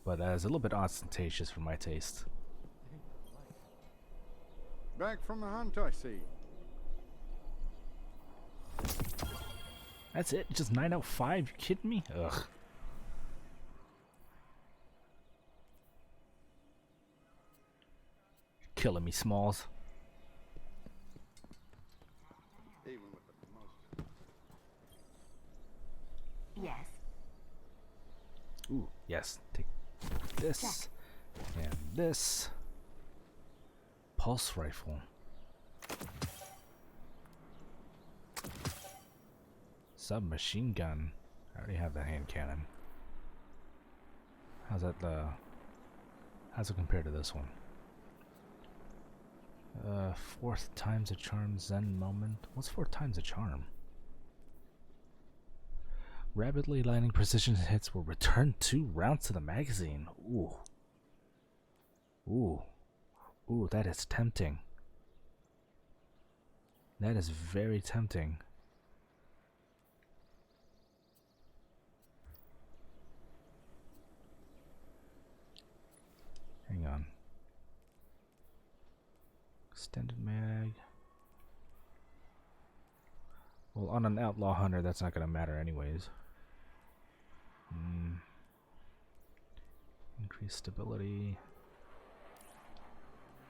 But that is a little bit ostentatious for my taste. Back from the hunt, I see. That's it? Just 905? You kidding me? Ugh. You're killing me, Smalls. Even with the most. Yes. Ooh, yes. Take this and this. Pulse rifle. Submachine gun. I already have the hand cannon. How's that how's it compared to this one? Fourth times a charm Zen moment. What's 4 times a charm? Rapidly landing precision hits will return 2 rounds to the magazine. Ooh. Ooh. Ooh, that is tempting. That is very tempting. Hang on. Extended mag. Well, on an outlaw hunter, that's not going to matter anyways. Increase stability.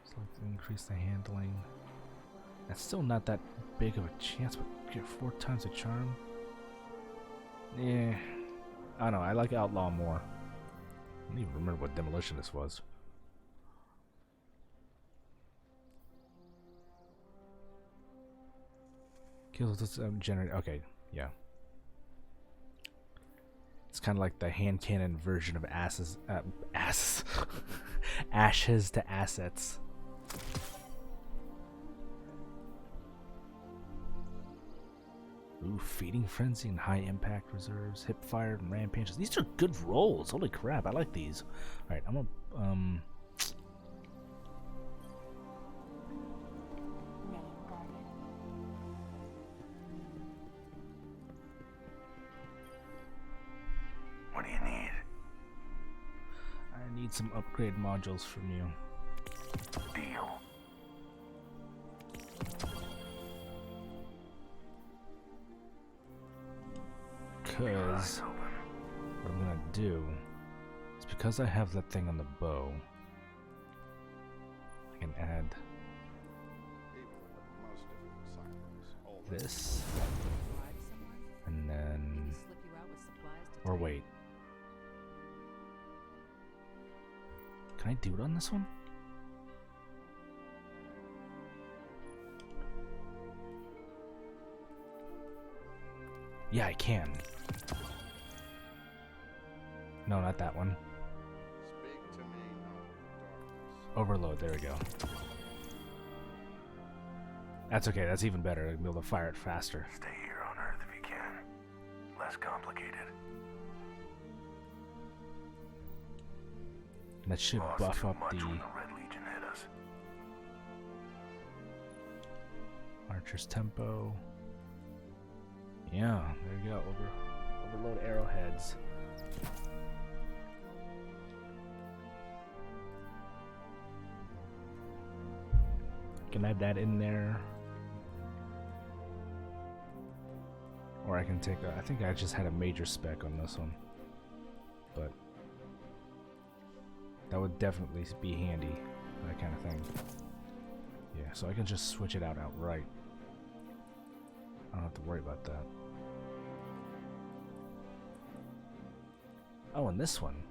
Select increase the handling. That's still not that big of a chance, but get 4 times a charm. Yeah. I don't know. I like outlaw more. I don't even remember what demolition this was. Kills this generate. Okay, yeah. It's kind of like the hand cannon version of asses. Ashes to assets. Ooh, feeding frenzy and high impact reserves, hip fire and rampages. These are good rolls. Holy crap, I like these. All right, I'm gonna What do you need? I need some upgrade modules from you. Deal. Because what I'm gonna do is, because I have that thing on the bow, I can add this, and then, or wait, can I do it on this one? Yeah, I can. No, not that one. Speak to me, no darkness. Overload, there we go. That's okay, that's even better. I'll be able to fire it faster. Stay here on Earth if you can. Less complicated. And that should Lost buff too up much the when the Red Legion hit us. archer's tempo. Yeah, there you go. Overload arrowheads. Can add that in there, or I can take I think I just had a major spec on this one, but that would definitely be handy, that kind of thing. Yeah, so I can just switch it out outright. I don't have to worry about that. Oh, and this one.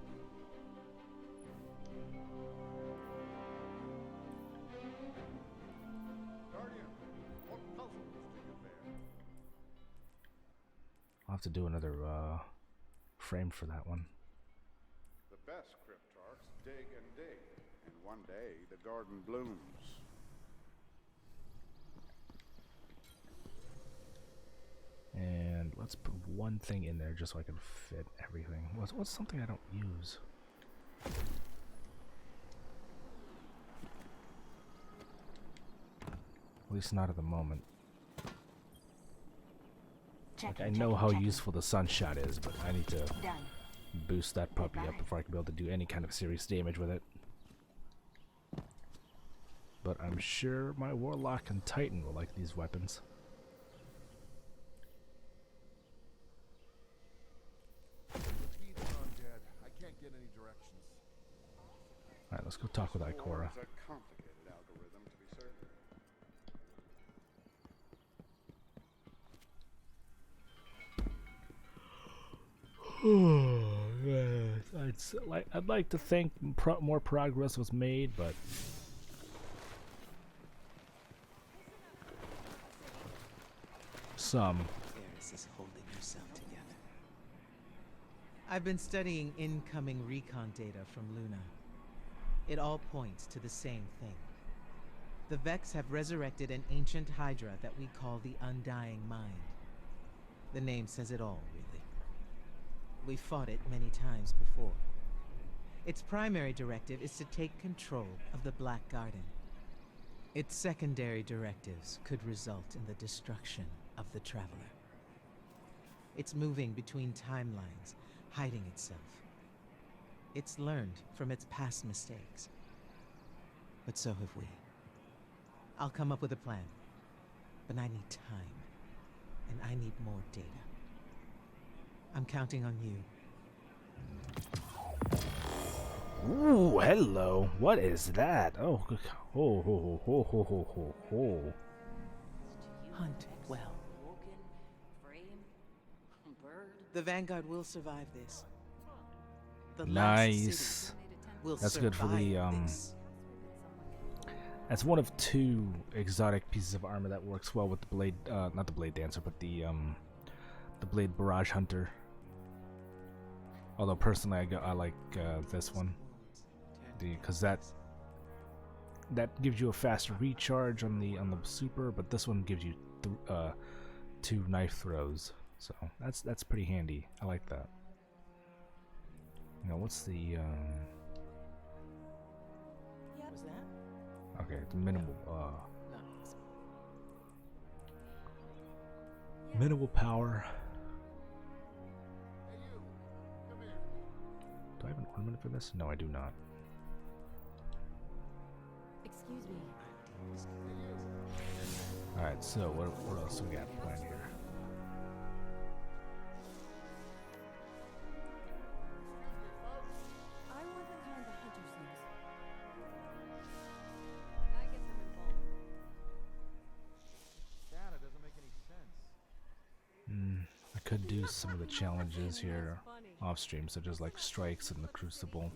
Guardian, what puzzles do you bear? I'll have to do another frame for that one. The best cryptarchs dig and dig, and one day the garden blooms. And let's put one thing in there just so I can fit everything. What's something I don't use? At least not at the moment. Like, I know how useful the sunshot is, but I need to boost that puppy up before I can be able to do any kind of serious damage with it. But I'm sure my Warlock and Titan will like these weapons. Alright, let's go talk with Ikora. It's a complicated algorithm, to be certain. Oh, yes. It's like I'd like to think more progress was made, but some. Eris is holding herself together. I've been studying incoming recon data from Luna. It all points to the same thing. The Vex have resurrected an ancient Hydra that we call the Undying Mind. The name says it all, really. We fought it many times before. Its primary directive is to take control of the Black Garden. Its secondary directives could result in the destruction of the Traveler. It's moving between timelines, hiding itself. It's learned from its past mistakes. But so have we. I'll come up with a plan. But I need time. And I need more data. I'm counting on you. Ooh, hello. What is that? Oh, ho, ho, ho, ho, ho, ho, ho. Hunt well. The Vanguard will survive this. The last Nice. city will That's good for the survive this. That's one of 2 exotic pieces of armor that works well with the blade, not the blade dancer, but the blade barrage hunter. Although personally, I like this one, because that gives you a faster recharge on the super, but this one gives you 2 knife throws, so that's pretty handy. I like that. You know, what's the Was that? okay, the minimal No. minimal power. Do I have an ornament for this? No, I do not. Excuse me. Alright, so what else do we got planned here? I want the kind the hunters use. I guess I'm involved. Data doesn't make any sense. I could do some of the challenges here off stream, such as like strikes in the Crucible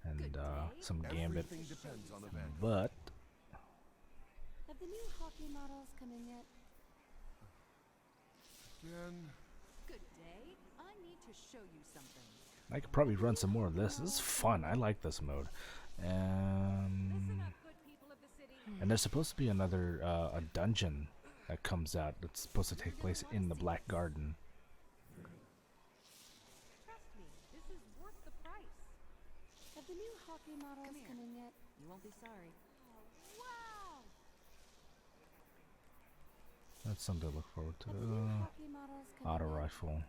and some Gambit. Everything depends on event. But Have the new hockey models come in yet? Again. Good day. I need to show you something. I could probably run some more of this. This is fun. I like this mode. Listen up, good people of the city. And there's supposed to be another a dungeon that comes out that's supposed to take place in the Black Garden. Trust me, this is worth the price. Have the new hockey models come in yet? You won't be sorry. Oh, wow! That's something to look forward to. Have the new hockey models come Auto in yet? rifle.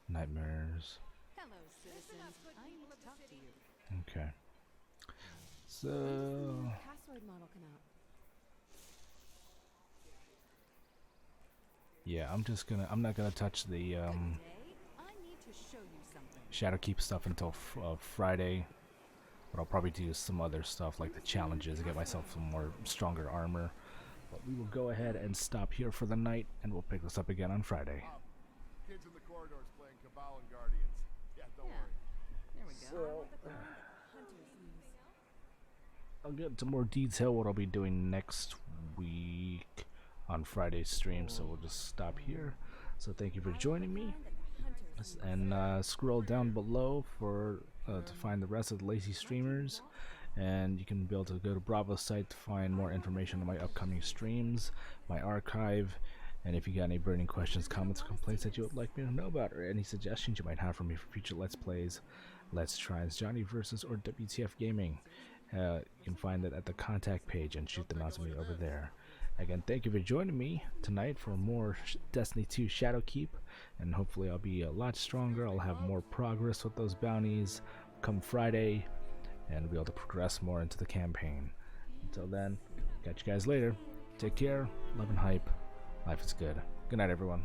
Nightmares. Hello, citizens. I need to talk to you. Okay. So When does the new password model come out? yeah, I'm not gonna touch the Good day. I need to show you something. Shadowkeep stuff until Friday. But I'll probably do some other stuff like the challenges to get myself some more stronger armor. But we will go ahead and stop here for the night, and we'll pick this up again on Friday. Kids in the corridors playing Cabal and Guardians. Yeah, don't worry. There we go. So I'll get into more detail what I'll be doing next week on Friday's stream, so we'll just stop here. So thank you for joining me, and scroll down below for to find the rest of the Lazy streamers, and you can be able to go to Bravo's site to find more information on my upcoming streams, my archive, and if you got any burning questions, comments, or complaints that you would like me to know about, or any suggestions you might have for me for future Let's Plays, Let's Tries, Johnny vs. or WTF Gaming, you can find that at the contact page and shoot them out to me over there. Again, thank you for joining me tonight for more Destiny 2 Shadowkeep, and hopefully I'll be a lot stronger. I'll have more progress with those bounties come Friday, and be able to progress more into the campaign. Until then, catch you guys later. Take care, love and hype. Life is good. Good night, everyone.